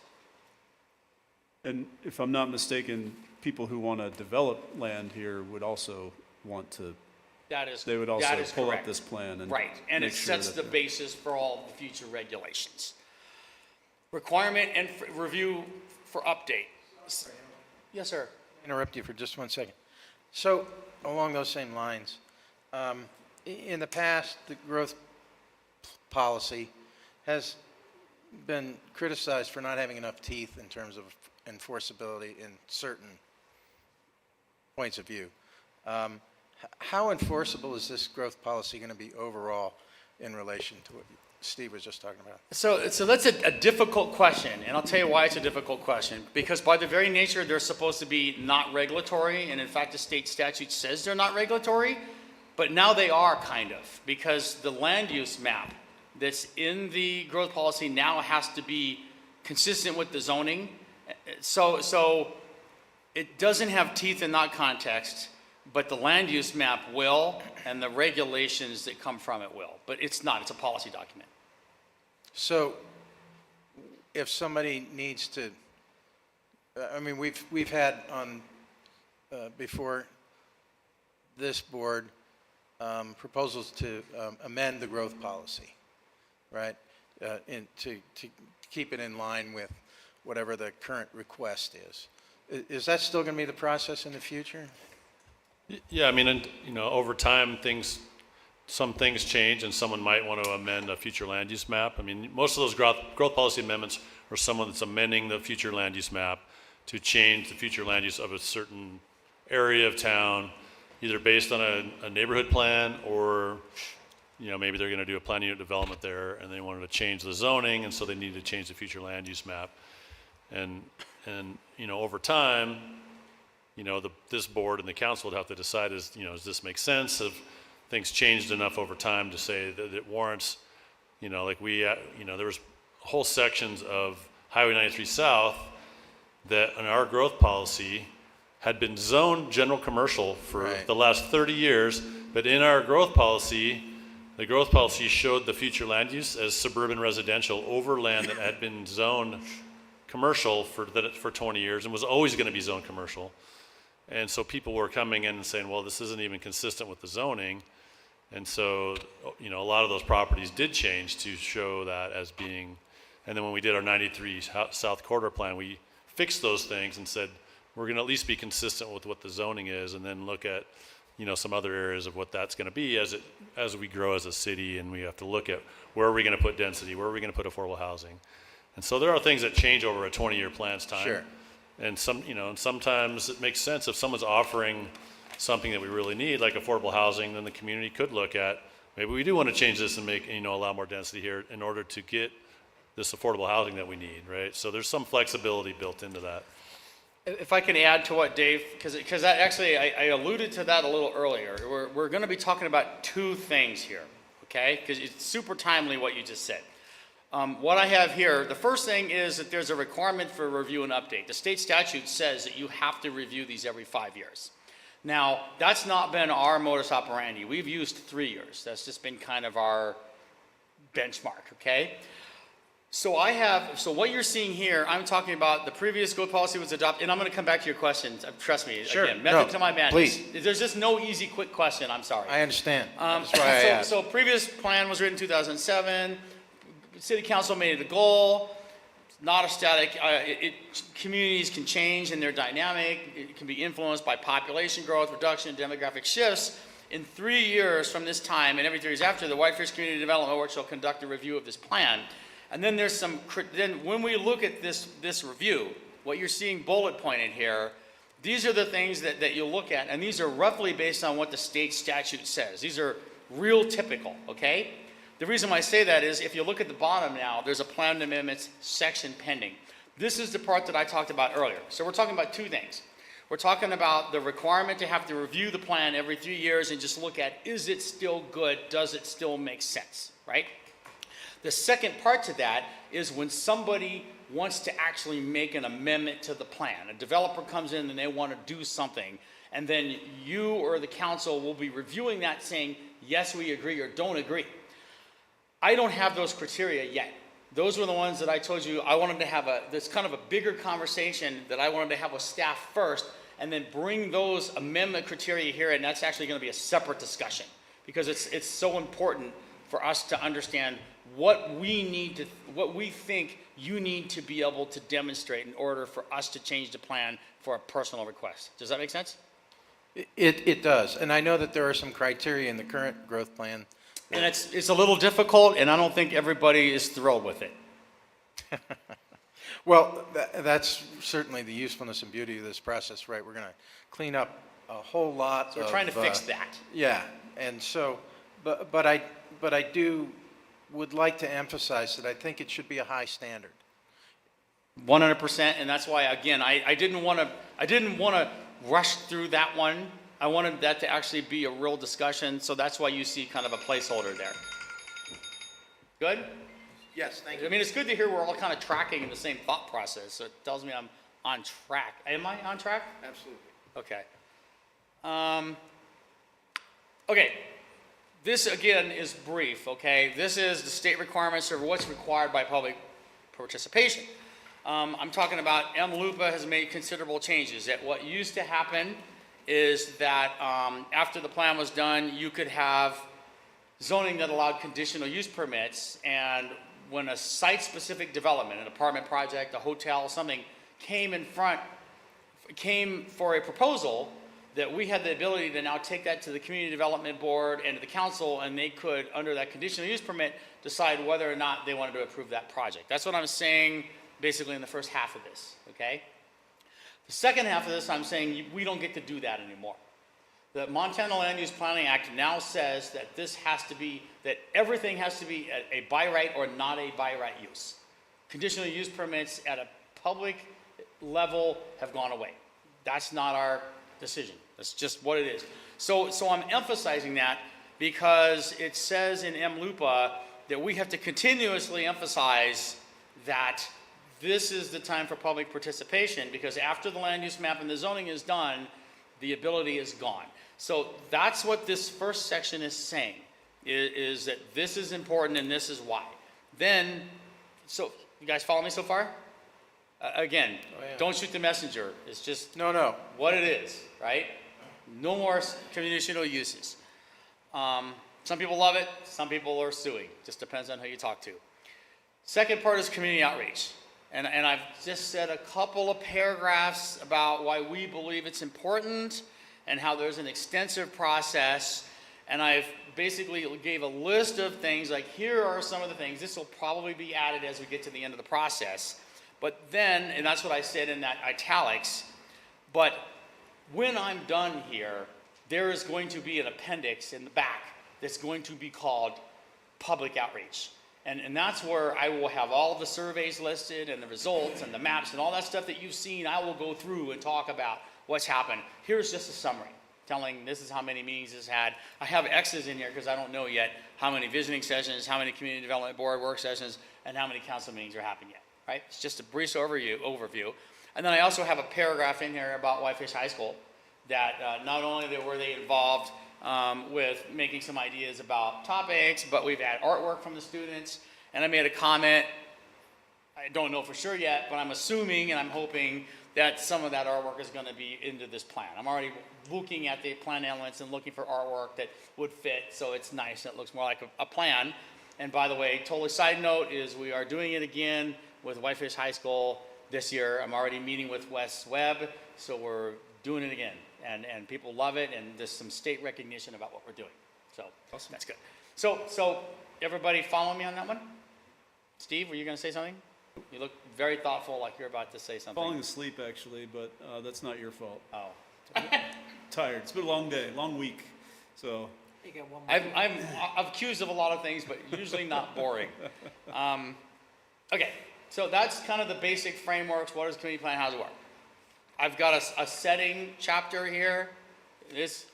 Speaker 1: And if I'm not mistaken, people who want to develop land here would also want to,
Speaker 2: That is,
Speaker 1: they would
Speaker 2: that
Speaker 1: also
Speaker 2: is
Speaker 1: pull up
Speaker 2: correct.
Speaker 1: this plan and
Speaker 2: Right, and
Speaker 1: make
Speaker 2: it
Speaker 1: sure
Speaker 2: sets
Speaker 1: that
Speaker 2: the
Speaker 1: they're-
Speaker 2: basis for all the future regulations. Requirement and review for update. Yes, sir.
Speaker 4: Interrupt you for just 1 second. So, along those same lines, in the past, the growth policy has been criticized for not having enough teeth in terms of enforceability in certain points of view. How enforceable is this growth policy going to be overall in relation to what Steve was just talking about?
Speaker 2: So that's a difficult question, and I'll tell you why it's a difficult question. Because by the very nature, they're supposed to be not regulatory, and in fact, the state statute says they're not regulatory, but now they are kind of, because the land use map that's in the growth policy now has to be consistent with the zoning. So it doesn't have teeth in that context, but the land use map will, and the regulations that come from it will. But it's not, it's a policy document.
Speaker 4: So, if somebody needs to, I mean, we've had on, before this board, proposals to amend the growth policy, right? To keep it in line with whatever the current request is. Is that still going to be the process in the future?
Speaker 5: Yeah, I mean, and, you know, over time, some things change, and someone might want to amend a future land use map. I mean, most of those growth policy amendments are someone that's amending the future land use map to change the future land use of a certain area of town, either based on a neighborhood plan, or, you know, maybe they're going to do a plan unit development there, and they wanted to change the zoning, and so they need to change the future land use map. And you know, over time, you know, this board and the council would have to decide, does this make sense? Have things changed enough over time to say that it warrants, you know, like there was whole sections of Highway 93 South that in our growth policy had been zoned general commercial for
Speaker 4: Right.
Speaker 5: the last 30 years, but in our growth policy, the growth policy showed the future land use as suburban residential over land that had been zoned commercial for 20 years and was always going to be zoned commercial. And so people were coming in and saying, well, this isn't even consistent with the zoning. And so, you know, a lot of those properties did change to show that as being, and then when we did our 93 South Corridor plan, we fixed those things and said, we're going to at least be consistent with what the zoning is, and then look at, you know, some other areas of what that's going to be as we grow as a city, and we have to look at where are we going to put density, where are we going to put affordable housing. And so there are things that change over a 20-year plan's time.
Speaker 4: Sure.
Speaker 5: And sometimes it makes sense if someone's offering something that we really need, like affordable housing, then the community could look at, maybe we do want to change this and make, allow more density here in order to get this affordable housing that we need, right? So there's some flexibility built into that.
Speaker 2: If I can add to what Dave, because actually I alluded to that a little earlier. We're going to be talking about two things here, okay? Because it's super timely what you just said. What I have here, the first thing is that there's a requirement for review and update. The state statute says that you have to review these every 5 years. Now, that's not been our modus operandi. We've used 3 years. That's just been kind of our benchmark, okay? So what you're seeing here, I'm talking about the previous growth policy was adopted, and I'm going to come back to your questions. Trust me,
Speaker 4: Sure.
Speaker 2: again, method
Speaker 4: No,
Speaker 2: to my madness.
Speaker 4: please.
Speaker 2: There's just no easy, quick question. I'm sorry.
Speaker 4: I understand. That's why I asked.
Speaker 2: So previous plan was written in 2007. City council made it a goal. It's not a static. Communities can change and they're dynamic. It can be influenced by population growth, reduction, demographic shifts. In 3 years from this time, and every 3 years after, the Whitefish Community Development Board shall conduct a review of this plan. And then there's then when we look at this review, what you're seeing bullet pointed here, these are the things that you'll look at, and these are roughly based on what the state statute says. These are real typical, okay? The reason why I say that is if you look at the bottom now, there's a plan amendments section pending. This is the part that I talked about earlier. So we're talking about two things. We're talking about the requirement to have to review the plan every 3 years and just look at, is it still good? Does it still make sense, right? The second part to that is when somebody wants to actually make an amendment to the plan. A developer comes in and they want to do something, and then you or the council will be reviewing that saying, yes, we agree or don't agree. I don't have those criteria yet. Those were the ones that I told you I wanted to have this kind of a bigger conversation that I wanted to have with staff first, and then bring those amendment criteria here, and that's actually going to be a separate discussion because it's so important for us to understand what we think you need to be able to demonstrate in order for us to change the plan for a personal request. Does that make sense?
Speaker 4: It does, and I know that there are some criteria in the current growth plan.
Speaker 2: And it's a little difficult, and I don't think everybody is thrilled with it.
Speaker 4: Well, that's certainly the usefulness and beauty of this process, right? We're going to clean up a whole lot.
Speaker 2: So we're trying to fix that.
Speaker 4: Yeah, and so, but I would like to emphasize that I think it should be a high standard.
Speaker 2: 100%, and that's why, again, I didn't want to rush through that one. I wanted that to actually be a real discussion, so that's why you see kind of a placeholder there. Good?
Speaker 4: Yes, thank
Speaker 2: I mean, it's good to hear we're all kind of tracking in the same thought process, so it tells me I'm on track. Am I on track?
Speaker 4: Absolutely.
Speaker 2: Okay. Okay. This, again, is brief, okay? This is the state requirements of what's required by public participation. I'm talking about MLUPA has made considerable changes. That what used to happen is that after the plan was done, you could have zoning that allowed conditional use permits, and when a site-specific development, an apartment project, a hotel, something, came for a proposal, that we had the ability to now take that to the community development board and to the council, and they could, under that conditional use permit, decide whether or not they wanted to approve that project. That's what I'm saying basically in the first half of this, okay? The second half of this, I'm saying we don't get to do that anymore. The Montana Land Use Planning Act now says that this has to be, that everything has to be a by right or not a by right use. Conditional use permits at a public level have gone away. That's not our decision. That's just what it is. So I'm emphasizing that because it says in MLUPA that we have to continuously emphasize that this is the time for public participation, because after the land use map and the zoning is done, the ability is gone. So that's what this first section is saying, is that this is important and this is why. Then, so you guys follow me so far? Again, Don't shoot the messenger. It's just
Speaker 4: No.
Speaker 2: what it is, right? No more conditional uses. Some people love it. Some people are suing. Just depends on who you talk to. Second part is community outreach. And I've just said a couple of paragraphs about why we believe it's important and how there's an extensive process. And I've basically gave a list of things, like here are some of the things. This will probably be added as we get to the end of the process. But then, and that's what I said in that italics, but when I'm done here, there is going to be an appendix in the back that's going to be called public outreach. And that's where I will have all the surveys listed and the results and the maps and all that stuff that you've seen. I will go through and talk about what's happened. Here's just a summary telling this is how many meetings it's had. I have X's in here because I don't know yet how many visiting sessions, how many community development board work sessions, and how many council meetings are happening yet, right? It's just a brief overview. And then I also have a paragraph in here about Whitefish High School that not only were they involved with making some ideas about topics, but we've had artwork from the students. And I made a comment, I don't know for sure yet, but I'm assuming and I'm hoping that some of that artwork is going to be into this plan. I'm already looking at the plan elements and looking for artwork that would fit, so it's nice. It looks more like a plan. And by the way, totally side note is we are doing it again with Whitefish High School this year. I'm already meeting with Wes Webb, so we're doing it again. And people love it, and there's some state recognition about what we're doing. So awesome. That's good. So everybody follow me on that one? Steve, were you going to say something? You look very thoughtful, like you're about to say something.
Speaker 1: Falling asleep, actually, but that's not your fault.
Speaker 2: Oh.
Speaker 1: Tired. It's been a long day, long week. So
Speaker 2: I'm accused of a lot of things, but usually not boring. Okay, so that's kind of the basic frameworks. What is community plan? How does it work? I've got a setting chapter here. This,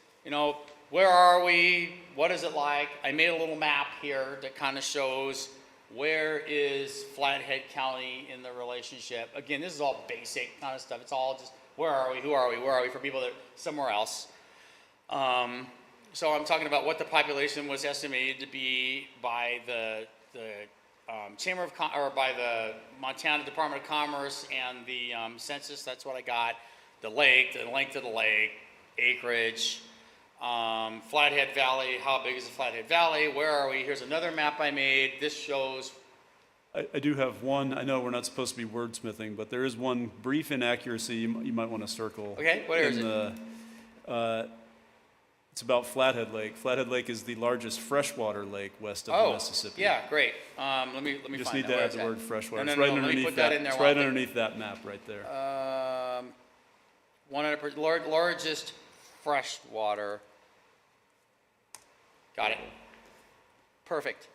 Speaker 2: where are we? What is it like? I made a little map here that kind of shows where is Flathead County in the relationship. Again, this is all basic kind of stuff. It's all just where are we, who are we, where are we for people that are somewhere else. So I'm talking about what the population was estimated to be by the Chamber of or by the Montana Department of Commerce and the census. That's what I got. The lake, the length of the lake, acreage, Flathead Valley. How big is the Flathead Valley? Where are we? Here's another map I made. This shows.
Speaker 1: I do have one. I know we're not supposed to be wordsmithing, but there is one brief inaccuracy you might want to circle.
Speaker 2: Okay, where is
Speaker 1: it? It's about Flathead Lake. Flathead Lake is the largest freshwater lake west of the Mississippi.
Speaker 2: Yeah, great. Let me
Speaker 1: You
Speaker 2: find
Speaker 1: just need
Speaker 2: that.
Speaker 1: to
Speaker 2: Where
Speaker 1: add
Speaker 2: is
Speaker 1: the
Speaker 2: that?
Speaker 1: word freshwater.
Speaker 2: No,
Speaker 1: It's
Speaker 2: no,
Speaker 1: right
Speaker 2: no, let me
Speaker 1: underneath
Speaker 2: put that in there
Speaker 1: It's
Speaker 2: while
Speaker 1: right
Speaker 2: I'm-
Speaker 1: underneath that map right there.
Speaker 2: 100% largest freshwater. Got it. Perfect.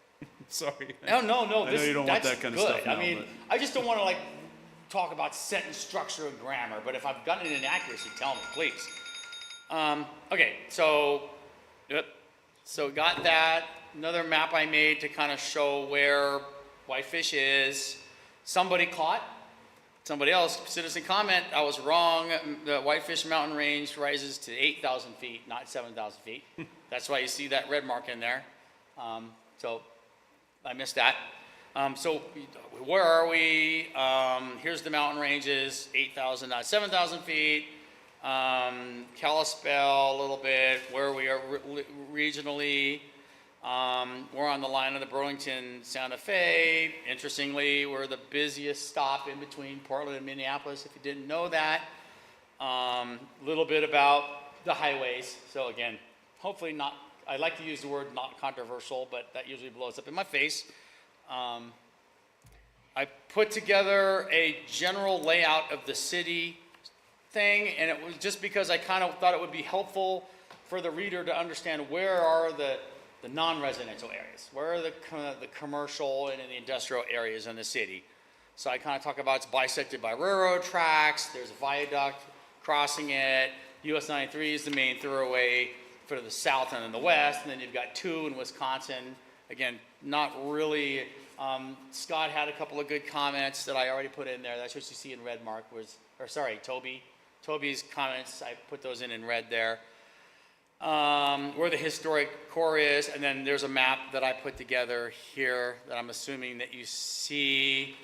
Speaker 1: Sorry.
Speaker 2: No.
Speaker 1: I know
Speaker 2: This,
Speaker 1: you don't want
Speaker 2: that's
Speaker 1: that kind of
Speaker 2: good.
Speaker 1: stuff now,
Speaker 2: I mean,
Speaker 1: but-
Speaker 2: I just don't want to talk about sentence structure and grammar. But if I've gotten an inaccuracy, tell me, please. Okay, so got that. Another map I made to kind of show where Whitefish is. Somebody else, citizen comment, I was wrong. The Whitefish mountain range rises to 8,000 feet, not 7,000 feet. That's why you see that red mark in there. So I missed that. So where are we? Here's the mountain ranges, 8,000, not 7,000 feet. Kalispell a little bit, where we are regionally. We're on the line of the Burlington Santa Fe. Interestingly, we're the busiest stop in between Portland and Minneapolis, if you didn't know that. Little bit about the highways. So again, hopefully not, I like to use the word not controversial, but that usually blows up in my face. I put together a general layout of the city thing, and it was just because I kind of thought it would be helpful for the reader to understand where are the non-residential areas, where are the commercial and the industrial areas in the city. So I kind of talk about it's bisected by railroad tracks, there's a viaduct crossing it, US 93 is the main thoroughway for the south and in the west, and then you've got 2 in Wisconsin. Again, not really, Scott had a couple of good comments that I already put in there. That's what you see in red mark Toby's comments, I put those in red there. Where the historic core is, and then there's a map that I put together here that I'm assuming that you see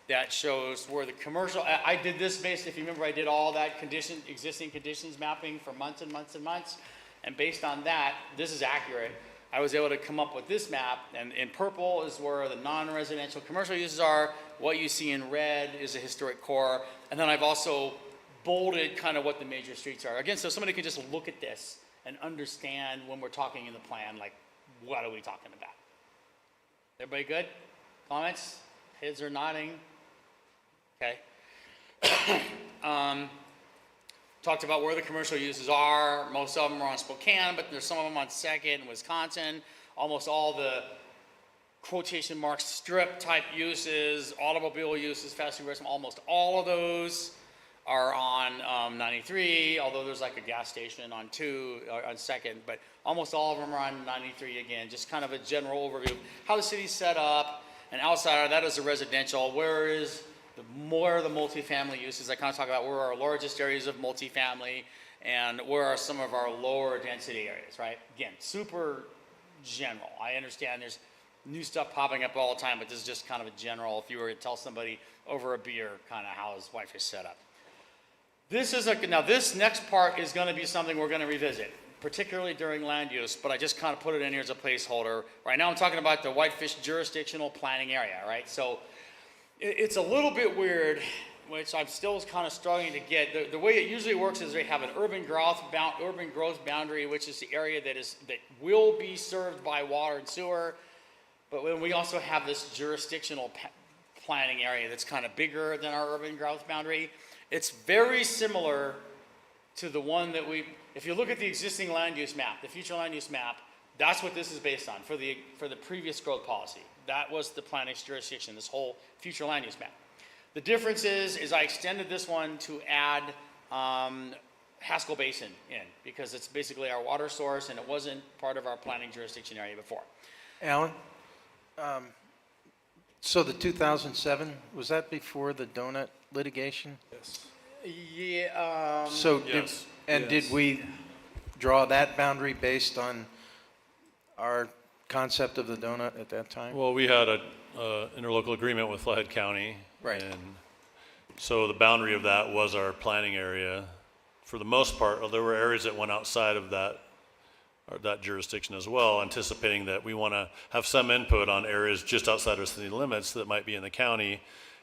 Speaker 2: that shows where the commercial, I did this based, if you remember, I did all that existing conditions mapping for months and months and months, and based on that, this is accurate. I was able to come up with this map, and in purple is where the non-residential commercial uses are. What you see in red is a historic core, and then I've also bolded kind of what the major streets are. Again, so somebody can just look at this and understand when we're talking in the plan, like, what are we talking about? Everybody good? Comments? Heads are nodding. Okay. Talked about where the commercial uses are. Most of them are on Spokane, but there's some of them on 2nd and Wisconsin. Almost all the quotation marks strip type uses, automobile uses, fast food restaurant, almost all of those are on 93, although there's like a gas station on 2nd, but almost all of them are on 93 again. Just kind of a general overview of how the city's set up, and outside of that is the residential. Where is the more of the multifamily uses? I kind of talk about where are our largest areas of multifamily and where are some of our lower density areas, right? Again, super general. I understand there's new stuff popping up all the time, but this is just kind of a general, if you were to tell somebody over a beer kind of how is Whitefish set up. Now this next part is going to be something we're going to revisit, particularly during land use, but I just kind of put it in here as a placeholder. Right now I'm talking about the Whitefish jurisdictional planning area, right? So it's a little bit weird, which I'm still kind of struggling to get. The way it usually works is they have an urban growth boundary, which is the area that will be served by water and sewer, but when we also have this jurisdictional planning area that's kind of bigger than our urban growth boundary. It's very similar to the one that if you look at the existing land use map, the future land use map, that's what this is based on for the previous growth policy. That was the planning jurisdiction, this whole future land use map. The difference is I extended this one to add Haskell Basin in, because it's basically our water source and it wasn't part of our planning jurisdiction area before.
Speaker 4: Alan, so the 2007, was that before the donut litigation?
Speaker 2: Yeah,
Speaker 4: So
Speaker 5: yes.
Speaker 4: did we draw that boundary based on our concept of the donut at that time?
Speaker 5: Well, we had a interlocal agreement with Flathead County.
Speaker 4: Right.
Speaker 5: And so the boundary of that was our planning area. For the most part, there were areas that went outside of that jurisdiction as well, anticipating that we want to have some input on areas just outside our city limits that might be in the county.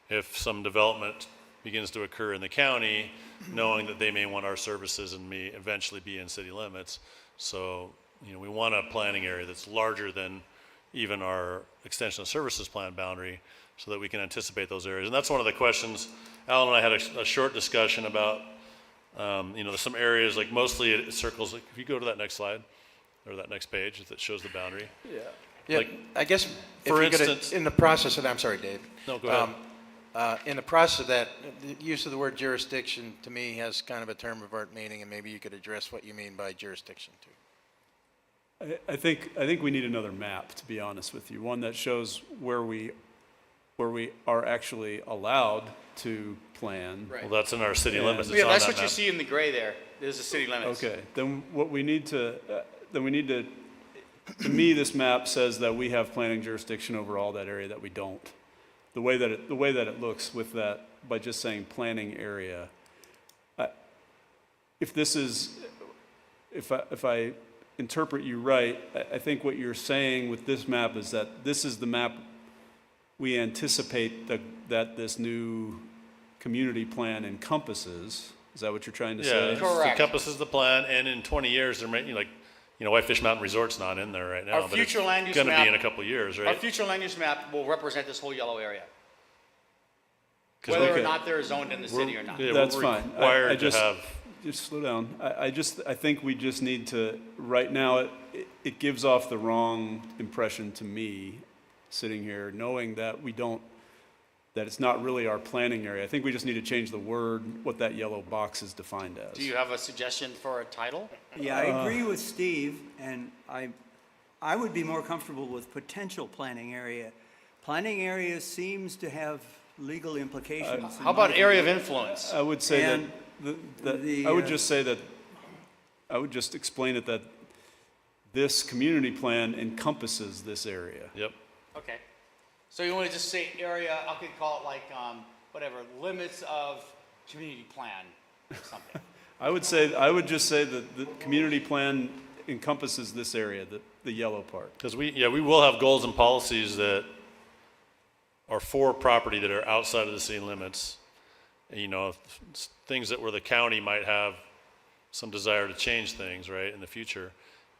Speaker 5: If some development begins to occur in the county, knowing that they may want our services and may eventually be in city limits. So, we want a planning area that's larger than even our extension of services plan boundary so that we can anticipate those areas. And that's one of the questions. Alan and I had a short discussion about, there's some areas, like mostly it circles, like if you go to that next slide, or that next page that shows the boundary.
Speaker 4: Yeah,
Speaker 5: Like,
Speaker 4: I guess,
Speaker 5: for
Speaker 4: if you're gonna,
Speaker 5: instance-
Speaker 4: in the process of, I'm sorry, Dave.
Speaker 5: No, go ahead.
Speaker 4: In the process of that, the use of the word jurisdiction to me has kind of a term of art meaning, and maybe you could address what you mean by jurisdiction too.
Speaker 1: I think we need another map, to be honest with you, one that shows where we are actually allowed to plan.
Speaker 4: Right.
Speaker 5: Well, that's in our city
Speaker 1: Yeah.
Speaker 5: limits. It's
Speaker 2: yeah,
Speaker 5: on
Speaker 2: that's
Speaker 5: that
Speaker 2: what you
Speaker 5: map.
Speaker 2: see in the gray there. There's the city limits.
Speaker 1: Okay, then what we need to, to me, this map says that we have planning jurisdiction over all that area that we don't. The way that it looks with that, by just saying planning area. If I interpret you right, I think what you're saying with this map is that this is the map we anticipate that this new community plan encompasses. Is that what you're trying to
Speaker 5: Yeah,
Speaker 1: say?
Speaker 5: it
Speaker 2: Correct.
Speaker 5: encompasses the plan, and in 20 years, there may, Whitefish Mountain Resort's not in there right now,
Speaker 2: Our
Speaker 5: but it's
Speaker 2: future land use
Speaker 5: gonna
Speaker 2: map-
Speaker 5: be in a couple of years,
Speaker 2: Our
Speaker 5: right?
Speaker 2: future land use map will represent this whole yellow area,
Speaker 5: 'Cause
Speaker 2: whether or
Speaker 1: okay.
Speaker 2: not they're zoned in the city or not.
Speaker 5: Yeah,
Speaker 1: That's
Speaker 5: we're
Speaker 1: fine.
Speaker 5: required
Speaker 1: I
Speaker 5: to
Speaker 1: just,
Speaker 5: have,
Speaker 1: just slow down. I think we just need to, right now, it gives off the wrong impression to me, sitting here, knowing that that it's not really our planning area. I think we just need to change the word, what that yellow box is defined as.
Speaker 2: Do you have a suggestion for a title?
Speaker 3: Yeah, I agree with Steve, and I would be more comfortable with potential planning area. Planning area seems to have legal implications. in
Speaker 2: How about
Speaker 3: my
Speaker 2: area of
Speaker 3: view.
Speaker 2: influence?
Speaker 1: I would say
Speaker 3: And
Speaker 1: I would just say that, I would just explain it that this community plan encompasses this area.
Speaker 5: yep.
Speaker 2: Okay. So you want to just say area, I could call it like, whatever, limits of community plan or something.
Speaker 1: I would just say that the community plan encompasses this area, the yellow part.
Speaker 5: Because we will have goals and policies that are for property that are outside of the city limits. Things that where the county might have some desire to change things, right, in the future.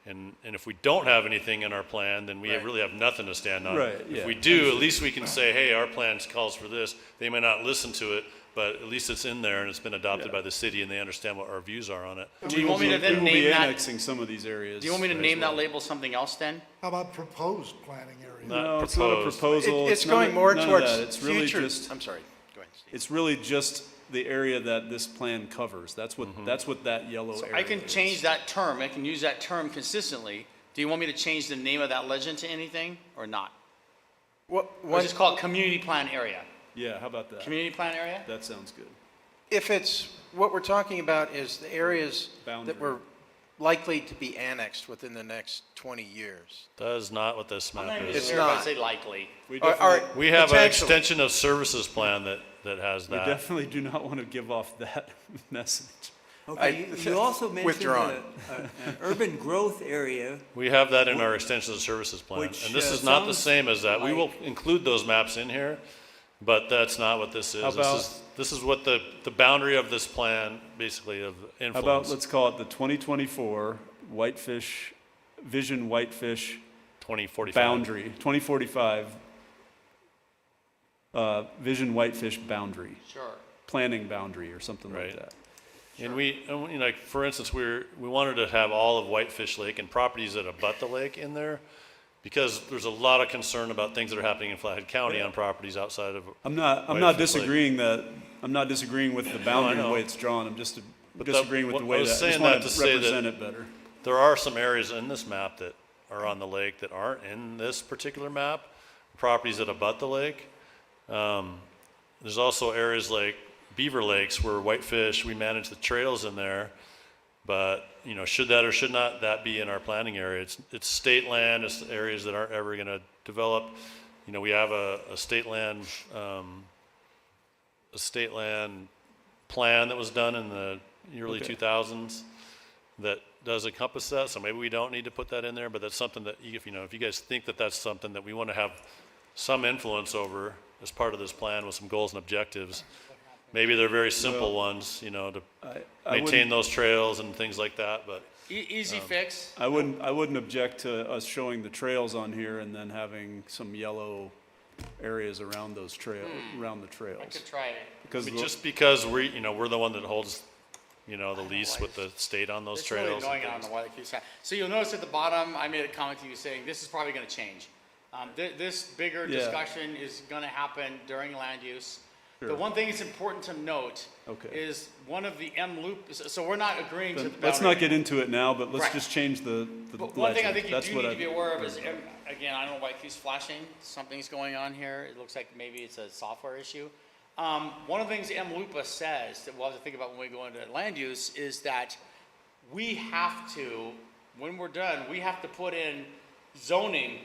Speaker 5: And if we don't have anything in our plan, then we
Speaker 4: Right.
Speaker 5: really have nothing to stand on.
Speaker 1: Right, yeah.
Speaker 5: If we do, at least we can say, hey, our plan calls for this. They may not listen to it, but at least it's in there and it's been adopted
Speaker 1: Yeah.
Speaker 5: by the city and they understand what our views are on it.
Speaker 2: Do you want me to
Speaker 1: We
Speaker 2: then
Speaker 1: will
Speaker 2: name
Speaker 1: be
Speaker 2: that,
Speaker 1: annexing some of these areas.
Speaker 2: do you want me to
Speaker 1: as
Speaker 2: name that
Speaker 1: well.
Speaker 2: label something else then?
Speaker 7: How about proposed planning area?
Speaker 5: Not
Speaker 1: No, it's not a
Speaker 5: proposed.
Speaker 1: proposal.
Speaker 4: It's
Speaker 1: none
Speaker 4: going
Speaker 1: of-
Speaker 4: more
Speaker 1: none of
Speaker 4: towards
Speaker 1: that. It's really
Speaker 4: future.
Speaker 1: just,
Speaker 4: I'm sorry, go ahead, Steve.
Speaker 1: it's really just the area that this plan covers. That's what that yellow area is.
Speaker 2: I can change that term, I can use that term consistently. Do you want me to change the name of that legend to anything or not? Or just call it community plan area?
Speaker 1: Yeah, how about that?
Speaker 2: Community plan area?
Speaker 1: That sounds good.
Speaker 4: If it's, what we're talking about is the areas
Speaker 1: Boundary.
Speaker 4: that were likely to be annexed within the next 20 years.
Speaker 5: That is not what this
Speaker 2: I'm
Speaker 5: map
Speaker 2: not even
Speaker 5: is.
Speaker 4: It's
Speaker 2: sure if I
Speaker 4: not.
Speaker 2: say likely.
Speaker 1: We
Speaker 4: Or-
Speaker 1: definitely,
Speaker 4: or
Speaker 5: We have an
Speaker 4: potentially.
Speaker 5: extension of services plan that has
Speaker 1: we
Speaker 5: that.
Speaker 1: definitely do not want to give off that message.
Speaker 3: Okay, you also mentioned
Speaker 4: Withdrawn.
Speaker 3: an urban growth area.
Speaker 5: We have that in our extension of services plan.
Speaker 3: Which,
Speaker 5: And this is not the
Speaker 3: sounds
Speaker 5: same as that. We will
Speaker 3: like-
Speaker 5: include those maps in here, but that's not what this is.
Speaker 1: How about-
Speaker 5: This is what the boundary of this plan, basically, of
Speaker 1: How about,
Speaker 5: influence.
Speaker 1: let's call it the 2024 Whitefish, Vision Whitefish
Speaker 5: 2045.
Speaker 1: boundary, 2045 Vision Whitefish boundary,
Speaker 2: Sure.
Speaker 1: planning boundary or something like
Speaker 5: Right.
Speaker 1: that.
Speaker 5: And like, for instance, we wanted to have all of Whitefish Lake and properties that abut the lake in there, because there's a lot of concern about things that are happening in Flathead County on properties outside of.
Speaker 1: I'm not
Speaker 5: Whitefish Lake.
Speaker 1: disagreeing with the boundary and the
Speaker 5: know.
Speaker 1: way it's drawn. I'm just disagreeing with the
Speaker 5: I
Speaker 1: way
Speaker 5: was
Speaker 1: that, I just
Speaker 5: saying
Speaker 1: want
Speaker 5: that
Speaker 1: to
Speaker 5: to say that-
Speaker 1: represent it better.
Speaker 5: There are some areas in this map that are on the lake that aren't in this particular map, properties that abut the lake. There's also areas like Beaver Lakes where Whitefish, we manage the trails in there. But, you know, should that or should not that be in our planning area? It's state land, it's areas that aren't ever gonna develop. You know, we have a state land plan that was done in the early
Speaker 1: Okay.
Speaker 5: 2000s that does encompass that, so maybe we don't need to put that in there, but that's something that, if you guys think that that's something that we want to have some influence over as part of this plan with some goals and objectives, maybe they're very simple ones, you know, to
Speaker 1: I
Speaker 5: maintain
Speaker 1: wouldn't,
Speaker 5: those trails and things like that, but
Speaker 2: Easy fix.
Speaker 1: I wouldn't object to us showing the trails on here and then having some yellow areas around those around the
Speaker 2: I
Speaker 1: trails.
Speaker 2: could try it.
Speaker 1: Because
Speaker 5: just because we're the one that holds, the lease with the state on those
Speaker 2: It's really
Speaker 5: trails. and
Speaker 2: annoying. I don't
Speaker 5: things.
Speaker 2: know why they keep saying. So you'll notice at the bottom, I made a comment to you saying this is probably going to change. This bigger
Speaker 1: Yeah.
Speaker 2: discussion is going to happen during land use. The
Speaker 1: Sure.
Speaker 2: one thing that's important to note
Speaker 1: Okay.
Speaker 2: is one of the M loop. So we're not agreeing to the boundary.
Speaker 1: Let's not get into it now, but let's
Speaker 2: Right.
Speaker 1: just change the
Speaker 2: But one thing I
Speaker 1: legend.
Speaker 2: think you
Speaker 1: That's
Speaker 2: do
Speaker 1: what
Speaker 2: need
Speaker 1: I-
Speaker 2: to be aware of is, again, I don't know why it keeps flashing. Something's going on here. It looks like maybe it's a software issue. One of the things MLUPA says that we'll have to think about when we go into land use is that we have to, when we're done, we have to put in zoning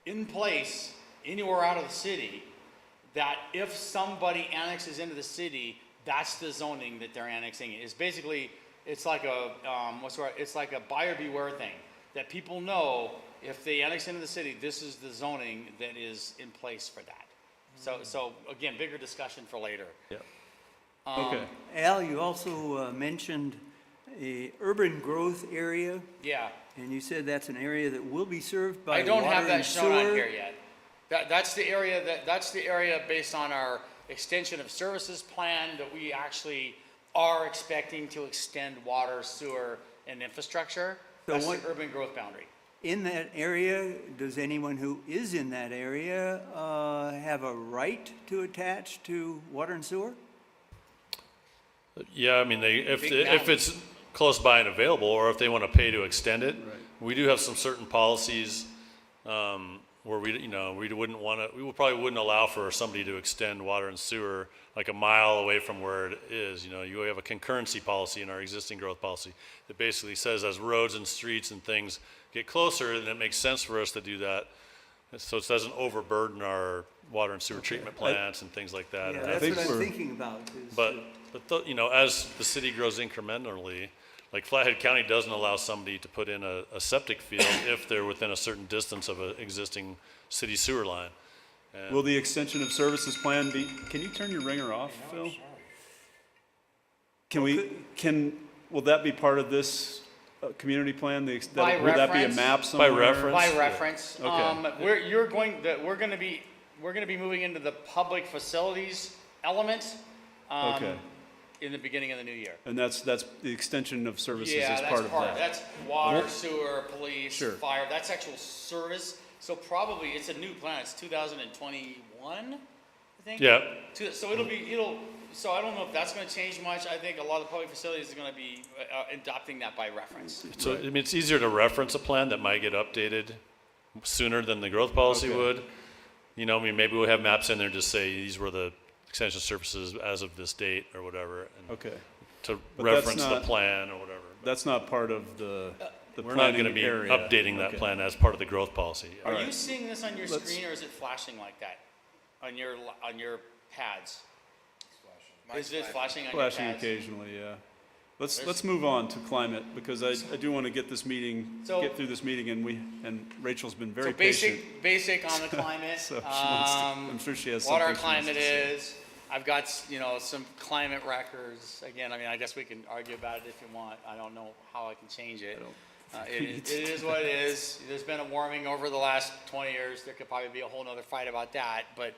Speaker 2: in place anywhere out of the city that if somebody annexes into the city, that's the zoning that they're annexing. It's basically, it's like a, it's like a buyer beware thing, that people know if they annex into the city, this is the zoning that is in place for that. So again, bigger discussion for later.
Speaker 1: Yeah. Okay.
Speaker 3: Al, you also mentioned a urban growth area,
Speaker 2: Yeah,
Speaker 3: and you said that's an area that will be served by
Speaker 2: I don't have
Speaker 3: water
Speaker 2: that
Speaker 3: and
Speaker 2: shown on
Speaker 3: sewer.
Speaker 2: here yet. That's the area based on our extension of services plan that we actually are expecting to extend water, sewer, and infrastructure.
Speaker 3: So
Speaker 2: That's
Speaker 3: what-
Speaker 2: the urban growth boundary.
Speaker 3: In that area, does anyone who is in that area have a right to attach to water and sewer?
Speaker 5: Yeah, I mean, if
Speaker 2: Big
Speaker 5: it's close by and available, or if they want to pay to extend it, we do have some certain policies where we probably wouldn't allow for somebody to extend water and sewer like a mile away from where it is. You know, you have a concurrency policy in our existing growth policy that basically says as roads and streets and things get closer, then it makes sense for us to do that. So it doesn't overburden our water and sewer treatment plants and things like that.
Speaker 3: Yeah,
Speaker 5: And I
Speaker 3: that's
Speaker 1: think
Speaker 3: what I'm
Speaker 1: we're-
Speaker 3: thinking about. Is
Speaker 5: but as the city grows incrementally, like Flathead County doesn't allow somebody to put in a septic field if they're within a certain distance of an existing city sewer line.
Speaker 1: Will the extension of services plan be, can you turn your ringer off, Phil? Will that be part of this community plan?
Speaker 2: By
Speaker 1: Would that be a
Speaker 2: reference?
Speaker 1: map
Speaker 5: By
Speaker 1: somewhere?
Speaker 5: reference.
Speaker 2: By reference,
Speaker 1: Okay.
Speaker 2: we're going to be moving into the public facilities element.
Speaker 1: Okay.
Speaker 2: In the beginning of the new year.
Speaker 1: And that's the extension of services
Speaker 2: Yeah,
Speaker 1: as
Speaker 2: that's
Speaker 1: part of that?
Speaker 2: That's water, sewer, police,
Speaker 1: Sure.
Speaker 2: fire, that's actual service. So probably, it's a new plan, it's 2021, I think?
Speaker 5: Yeah,
Speaker 2: So so I don't know if that's gonna change much. I think a lot of the public facilities are gonna be adopting that by reference.
Speaker 5: so I mean, it's easier to reference a plan that might get updated sooner than the growth policy
Speaker 1: Okay.
Speaker 5: would. You know, I mean, maybe we'll have maps in there to say these were the extension services as of this date or whatever, and
Speaker 1: Okay.
Speaker 5: to
Speaker 1: But that's
Speaker 5: reference the
Speaker 1: not-
Speaker 5: plan or whatever.
Speaker 1: That's not part of the
Speaker 5: We're not
Speaker 1: planning
Speaker 5: gonna be
Speaker 1: area.
Speaker 5: updating that
Speaker 1: Okay.
Speaker 5: plan as part of the growth policy.
Speaker 2: Are
Speaker 1: right.
Speaker 2: you seeing this on your
Speaker 1: Let's-
Speaker 2: screen or is it flashing like that? On your pads? Is it flashing on your
Speaker 1: Flashing
Speaker 2: pads?
Speaker 1: occasionally, yeah. Let's
Speaker 2: There's-
Speaker 1: move on to climate, because I do want to get
Speaker 2: So-
Speaker 1: through this meeting, and Rachel's been very
Speaker 2: So
Speaker 1: patient.
Speaker 2: basic on the climate.
Speaker 1: So she wants to, I'm sure she has
Speaker 2: What our
Speaker 1: something she wants
Speaker 2: climate
Speaker 1: to say.
Speaker 2: is. I've got, some climate records. Again, I mean, I guess we can argue about it if you want. I don't know how I can change it. It is what it is. There's been a warming over the last 20 years. There could probably be a whole nother fight about that, but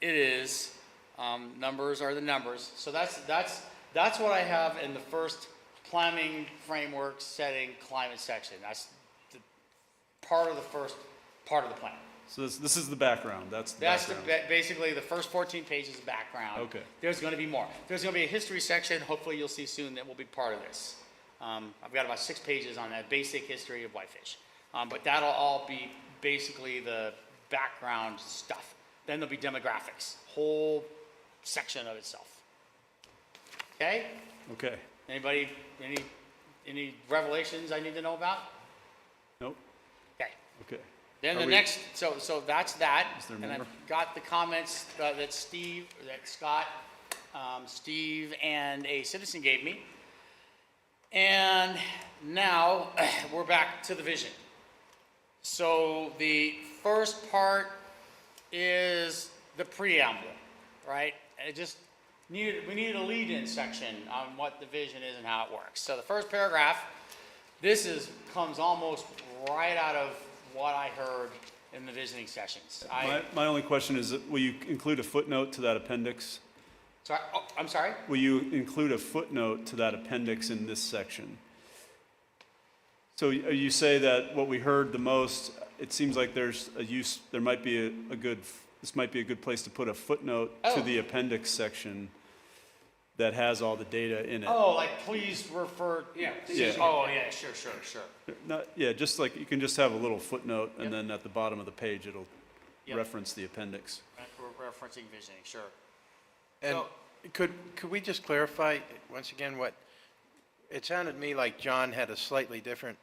Speaker 2: it is. Numbers are the numbers. So that's what I have in the first planning framework setting climate section. That's the part of the first part of the plan.
Speaker 1: So this is the background, that's the
Speaker 2: That's
Speaker 1: background.
Speaker 2: basically the first 14 pages of background.
Speaker 1: Okay.
Speaker 2: There's going to be more. There's going to be a history section. Hopefully, you'll see soon that will be part of this. I've got about 6 pages on that basic history of Whitefish. But that'll all be basically the background stuff. Then there'll be demographics, whole section of itself. Okay?
Speaker 1: Okay,
Speaker 2: Anybody, any revelations I need to know about?
Speaker 1: nope,
Speaker 2: Okay.
Speaker 1: okay.
Speaker 2: Then
Speaker 1: Are
Speaker 2: the
Speaker 1: we-
Speaker 2: next, so that's that.
Speaker 1: Is there
Speaker 2: And
Speaker 1: more?
Speaker 2: I've got the comments that Scott, Steve, and a citizen gave me. And now we're back to the vision. So the first part is the preamble, right? We needed a lead-in section on what the vision is and how it works. So the first paragraph, comes almost right out of what I heard in the visioning sessions.
Speaker 1: My only question is, will you include a footnote to that appendix?
Speaker 2: I'm sorry?
Speaker 1: Will you include a footnote to that appendix in this section? So you say that what we heard the most, it seems like there's a use, there might be this might be a good place to put a footnote to
Speaker 2: Oh.
Speaker 1: the appendix section that has all the data in it.
Speaker 2: Oh, like please refer, yeah.
Speaker 1: Yeah.
Speaker 2: Oh, yeah, sure.
Speaker 1: Yeah, just like, you can just have a little footnote, and then at the bottom of the page, it'll
Speaker 2: Yep.
Speaker 1: reference the appendix.
Speaker 2: We're referencing visioning, sure.
Speaker 4: And
Speaker 2: So-
Speaker 4: could we just clarify, once again, it sounded to me like John had a slightly different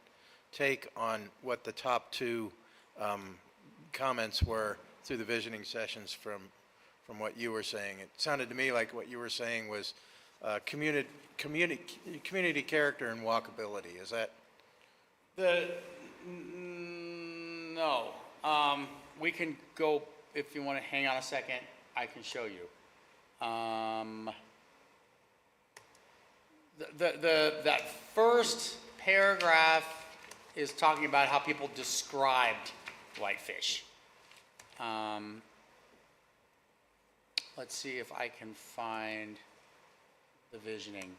Speaker 4: take on what the top 2 comments were through the visioning sessions from what you were saying. It sounded to me like what you were saying was community character and walkability. Is that?
Speaker 2: No. We can go, if you want to hang on a second, I can show you. That first paragraph is talking about how people described Whitefish. Let's see if I can find the visioning,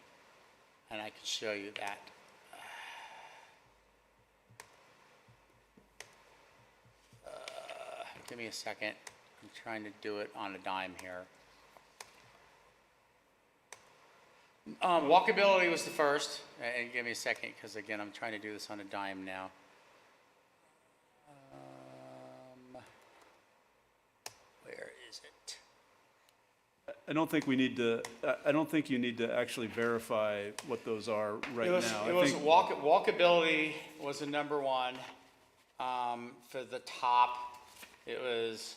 Speaker 2: and I can show you that. Give me a second. I'm trying to do it on a dime here. Walkability was the first, and give me a second, because again, I'm trying to do this on a dime now. Where is it?
Speaker 1: I don't think you need to actually verify what those are right now.
Speaker 2: It
Speaker 1: I
Speaker 2: was
Speaker 1: think-
Speaker 2: walkability was the number one for the top. It was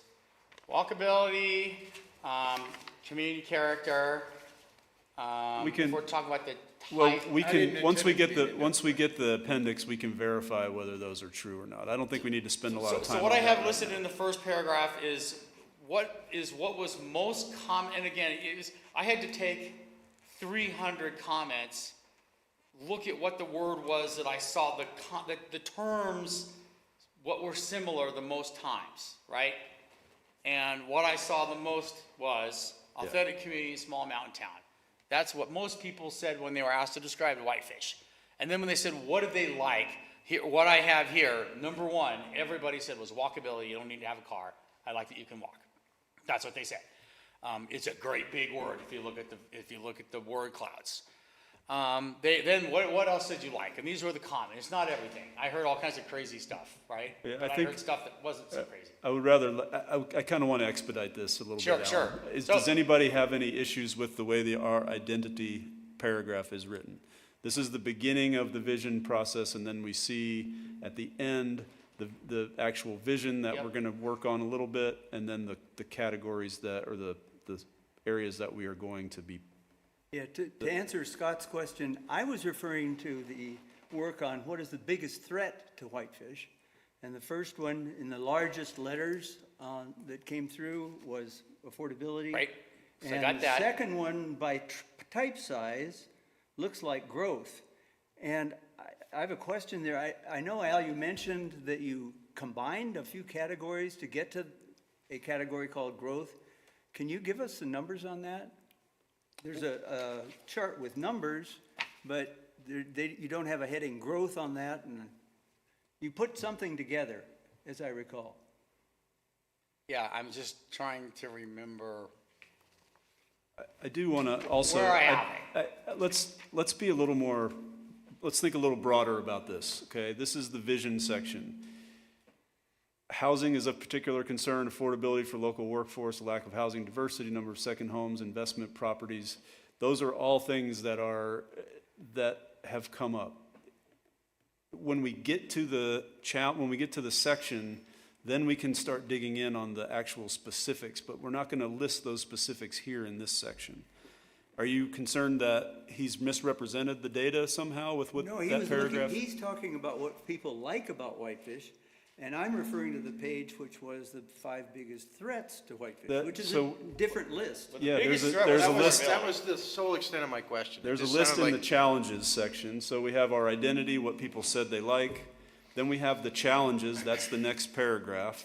Speaker 2: walkability, community character.
Speaker 1: We can-
Speaker 2: We're talking about the
Speaker 1: Well,
Speaker 2: type.
Speaker 1: we
Speaker 4: I didn't
Speaker 1: can, once we
Speaker 4: intend
Speaker 1: get
Speaker 4: to
Speaker 1: the,
Speaker 4: be
Speaker 1: once we get the appendix, we can verify whether those are true or not. I don't think we need to spend a lot of time.
Speaker 2: So what
Speaker 1: on
Speaker 2: I
Speaker 1: that.
Speaker 2: have listed in the first paragraph is what was most common, and again, I had to take 300 comments, look at what the word was that I saw, the terms, what were similar the most times, right? And what I saw the most was authentic community, small mountain town. That's what most people said when they were asked to describe the Whitefish. And then when they said, what did they like? Here, what I have here, number one, everybody said was walkability. You don't need to have a car. I like that you can walk. That's what they said. It's a great big word if you look at the word clouds. Then what else did you like? And these were the common. It's not everything. I heard all kinds of crazy stuff, right?
Speaker 1: Yeah,
Speaker 2: But
Speaker 1: I
Speaker 2: I
Speaker 1: think-
Speaker 2: heard stuff that wasn't so crazy.
Speaker 1: I would rather, I kind of want to expedite this a little
Speaker 2: Sure,
Speaker 1: bit,
Speaker 2: sure.
Speaker 1: Alan.
Speaker 2: So-
Speaker 1: Does anybody have any issues with the way our identity paragraph is written? This is the beginning of the vision process, and then we see at the end the actual vision that
Speaker 2: Yep.
Speaker 1: we're going to work on a little bit, and then the categories that, or the areas that we are going to be.
Speaker 3: Yeah, to answer Scott's question, I was referring to the work on what is the biggest threat to whitefish. And the first one in the largest letters that came through was affordability.
Speaker 2: Right. So I
Speaker 3: And
Speaker 2: got
Speaker 3: the
Speaker 2: that.
Speaker 3: second one by type size looks like growth. And I have a question there. I know, Al, you mentioned that you combined a few categories to get to a category called growth. Can you give us the numbers on that? There's a chart with numbers, but you don't have a heading growth on that, and you put something together, as I recall.
Speaker 2: Yeah, I'm just trying to remember.
Speaker 1: I do want to also.
Speaker 2: Where I am.
Speaker 1: Let's be a little more, let's think a little broader about this, okay? This is the vision section. Housing is of particular concern, affordability for local workforce, lack of housing diversity, number of second homes, investment properties. Those are all things that have come up. When we get to the section, then we can start digging in on the actual specifics, but we're not going to list those specifics here in this section. Are you concerned that he's misrepresented the data somehow with what
Speaker 3: No, he
Speaker 1: that
Speaker 3: was
Speaker 1: paragraph?
Speaker 3: he's talking about what people like about Whitefish, and I'm referring to the page which was the 5 biggest threats to Whitefish, which is a different list.
Speaker 1: Yeah, there's
Speaker 2: biggest
Speaker 1: a,
Speaker 2: threat
Speaker 1: there's
Speaker 2: was
Speaker 1: a
Speaker 2: that
Speaker 1: list.
Speaker 4: That was the sole extent of my question. It
Speaker 1: There's a
Speaker 4: just
Speaker 1: list
Speaker 4: sounded
Speaker 1: in the
Speaker 4: like-
Speaker 1: challenges section. So we have our identity, what people said they like. Then we have the challenges, that's the next paragraph.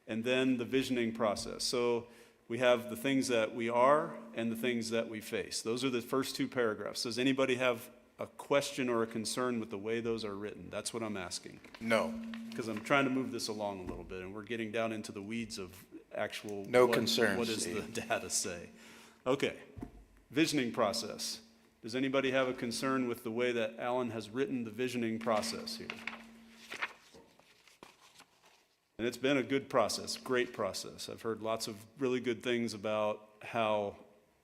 Speaker 1: And then the visioning process. So we have the things that we are and the things that we face. Those are the first 2 paragraphs. Does anybody have a question or a concern with the way those are written? That's what I'm asking.
Speaker 4: No.
Speaker 1: Because I'm trying to move this along a little bit, and we're getting down into the weeds of actual.
Speaker 4: No
Speaker 1: what-
Speaker 4: concerns,
Speaker 1: What does the
Speaker 4: Steve.
Speaker 1: data say? Okay, visioning process. Does anybody have a concern with the way that Alan has written the visioning process here? And it's been a good process, great process. I've heard lots of really good things about how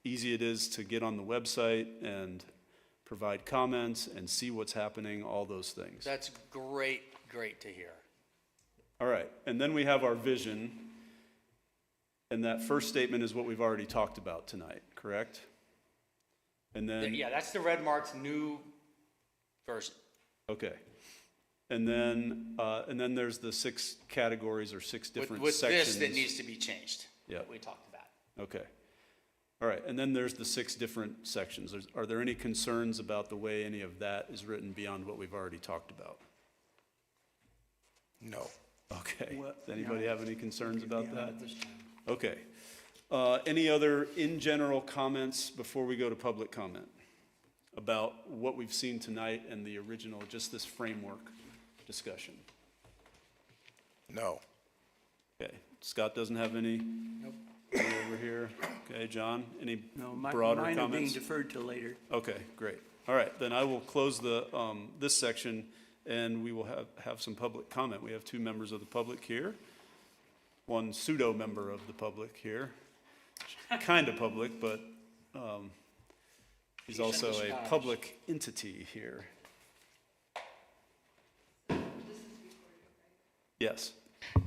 Speaker 1: easy it is to get on the website and provide comments and see what's happening, all those things.
Speaker 2: That's great to hear.
Speaker 1: All right, and then we have our vision, and that first statement is what we've already talked about tonight, correct? And then,
Speaker 2: Yeah, that's the red mark's new version.
Speaker 1: okay. And then there's the 6 categories or 6 different
Speaker 2: With
Speaker 1: sections.
Speaker 2: this that needs to be changed.
Speaker 1: Yeah.
Speaker 2: That we talked about.
Speaker 1: Okay. All right, and then there's the 6 different sections. Are there any concerns about the way any of that is written beyond what we've already talked about?
Speaker 4: No.
Speaker 1: Okay.
Speaker 3: Well,
Speaker 1: Does anybody have any concerns about
Speaker 3: Yeah,
Speaker 1: that?
Speaker 3: at this time.
Speaker 1: Okay. Any other in general comments before we go to public comment about what we've seen tonight and the original, just this framework discussion?
Speaker 4: No.
Speaker 1: Okay. Scott doesn't have any? Nope. Over here. Okay, John, any
Speaker 3: No,
Speaker 1: broader
Speaker 3: mine are being
Speaker 1: comments?
Speaker 3: deferred till later.
Speaker 1: Okay, great. All right, then I will close this section, and we will have some public comment. We have 2 members of the public here, 1 pseudo-member of the public here, kind of public, but he's also a public entity here. Yes.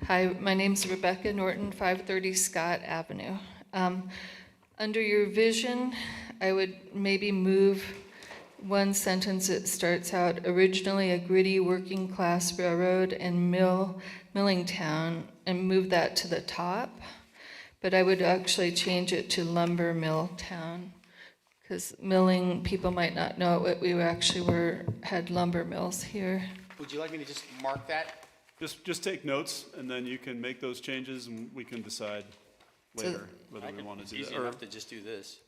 Speaker 8: Hi, my name's Rebecca Norton, 530 Scott Avenue. Under your vision, I would maybe move one sentence that starts out, originally a gritty working-class railroad and milling town, and move that to the top. But I would actually change it to lumber mill town, because milling, people might not know it, we actually had lumber mills here.
Speaker 2: Would you like me to just mark that?
Speaker 1: Just take notes, and then you can make those changes, and we can decide later whether we want to do
Speaker 2: Easy
Speaker 1: that. Or-
Speaker 2: enough to just do this.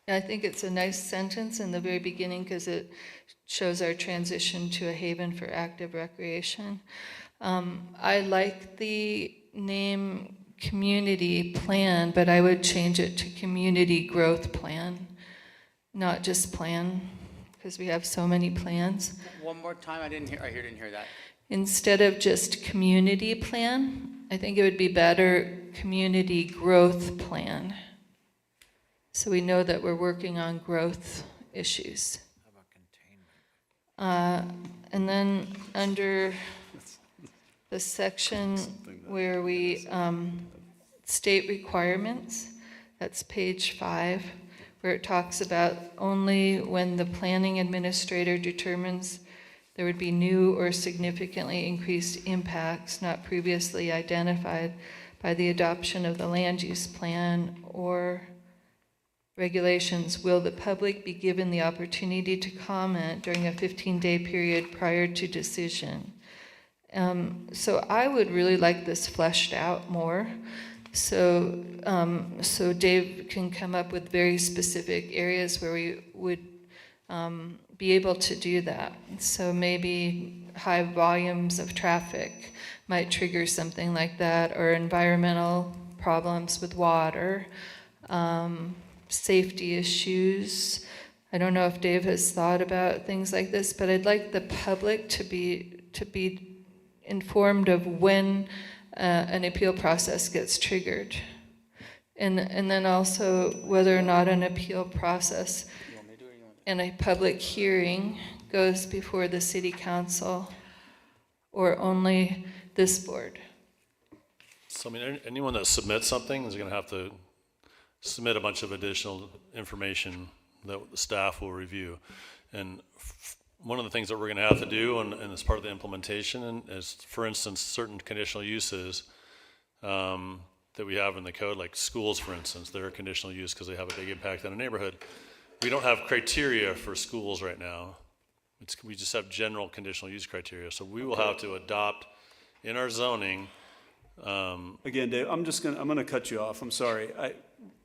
Speaker 8: I think it's a nice sentence in the very beginning because it shows our transition to a haven for active recreation. I like the name community plan, but I would change it to community growth plan, not just plan, because we have so many plans.
Speaker 2: One more time, I didn't hear that.
Speaker 8: Instead of just community plan, I think it would be better community growth plan. So we know that we're working on growth issues. And then under the section where we state requirements, that's page 5, where it talks about only when the planning administrator determines there would be new or significantly increased impacts not previously identified by the adoption of the land use plan or regulations, will the public be given the opportunity to comment during a 15-day period prior to decision? So I would really like this fleshed out more. So Dave can come up with very specific areas where we would be able to do that. So maybe high volumes of traffic, might trigger something like that, or environmental problems with water, safety issues. I don't know if Dave has thought about things like this, but I'd like the public to be informed of when an appeal process gets triggered. And then also whether or not an appeal process and a public hearing goes before the city council or only this board.
Speaker 5: So I mean, anyone that submits something is gonna have to submit a bunch of additional information that the staff will review. And one of the things that we're gonna have to do, and as part of the implementation, is, for instance, certain conditional uses that we have in the code, like schools, for instance, they're a conditional use because they have a big impact on a neighborhood. We don't have criteria for schools right now. We just have general conditional use criteria. So we will have to adopt in our zoning.
Speaker 1: Again, Dave, I'm gonna cut you off. I'm sorry.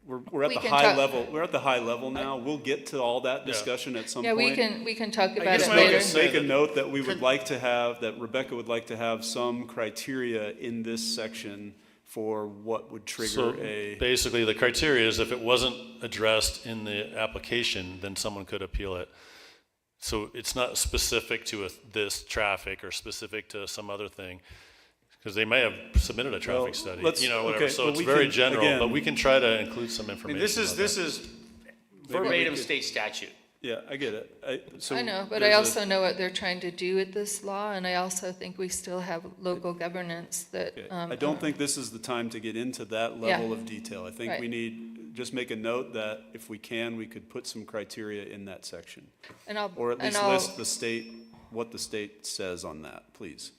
Speaker 1: We're at
Speaker 8: We
Speaker 1: the
Speaker 8: can
Speaker 1: high
Speaker 8: talk-
Speaker 1: level. We're at the high level now. We'll get to all that
Speaker 5: Yeah.
Speaker 1: discussion at some
Speaker 8: Yeah,
Speaker 1: point.
Speaker 8: we can talk about
Speaker 5: guess
Speaker 8: it
Speaker 5: my
Speaker 8: later.
Speaker 5: other-
Speaker 1: Make a note that we would like to have, that Rebecca would like to have some criteria in this section for what would
Speaker 5: So
Speaker 1: trigger a.
Speaker 5: basically, the criteria is if it wasn't addressed in the application, then someone could appeal it. So it's not specific to this traffic or specific to some other thing, because they may have submitted a traffic study,
Speaker 1: let's-
Speaker 5: you know, whatever.
Speaker 1: okay,
Speaker 5: So
Speaker 1: well,
Speaker 5: it's
Speaker 1: we
Speaker 5: very
Speaker 1: can-
Speaker 5: general,
Speaker 1: again-
Speaker 5: but we can try to include some
Speaker 2: I
Speaker 5: information.
Speaker 2: mean, this
Speaker 5: about that.
Speaker 2: is
Speaker 1: we
Speaker 2: verbatim
Speaker 1: could-
Speaker 2: state statute.
Speaker 1: Yeah, I get it.
Speaker 8: I know, but I also know what they're trying to do with this law, and I also think we still have local governance that.
Speaker 1: I don't think this is the time to get into that level of detail. I think we
Speaker 8: Right.
Speaker 1: need, just make a note that if we can, we could put some criteria in that section.
Speaker 8: And I'll,
Speaker 1: Or at
Speaker 8: and
Speaker 1: least
Speaker 8: I'll-
Speaker 1: list the state, what the state says on that, please.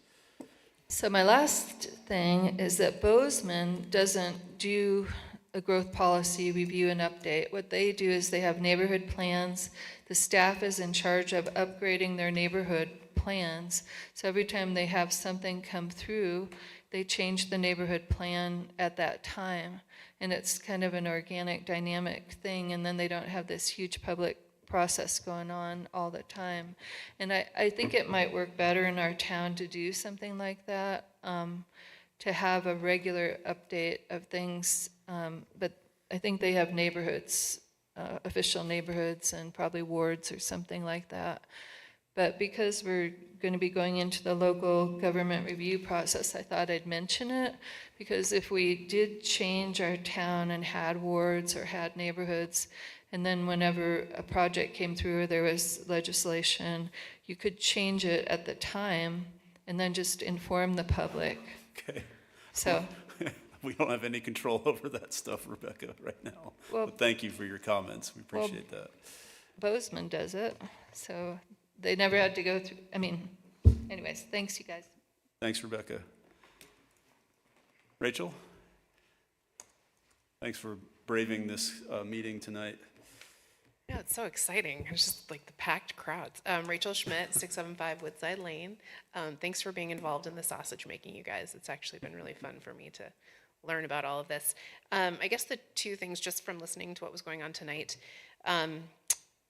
Speaker 8: So my last thing is that Bozeman doesn't do a growth policy review and update. What they do is they have neighborhood plans. The staff is in charge of upgrading their neighborhood plans. So every time they have something come through, they change the neighborhood plan at that time. And it's kind of an organic, dynamic thing, and then they don't have this huge public process going on all the time. And I think it might work better in our town to do something like that, to have a regular update of things. But I think they have neighborhoods, official neighborhoods and probably wards or something like that. But because we're going to be going into the local government review process, I thought I'd mention it, because if we did change our town and had wards or had neighborhoods, and then whenever a project came through or there was legislation, you could change it at the time and then just inform the public.
Speaker 1: Okay.
Speaker 8: So,
Speaker 1: We don't have any control over that stuff, Rebecca, right now.
Speaker 8: Well-
Speaker 1: But thank you for your comments. We appreciate that.
Speaker 8: Bozeman does it, so they never had to go through, anyways, thanks, you guys.
Speaker 1: Thanks, Rebecca. Rachel? Thanks for braving this meeting tonight.
Speaker 9: Yeah, it's so exciting. It's just like the packed crowds. Rachel Schmidt, 675 Woodside Lane. Thanks for being involved in the sausage making, you guys. It's actually been really fun for me to learn about all of this. I guess the two things, just from listening to what was going on tonight,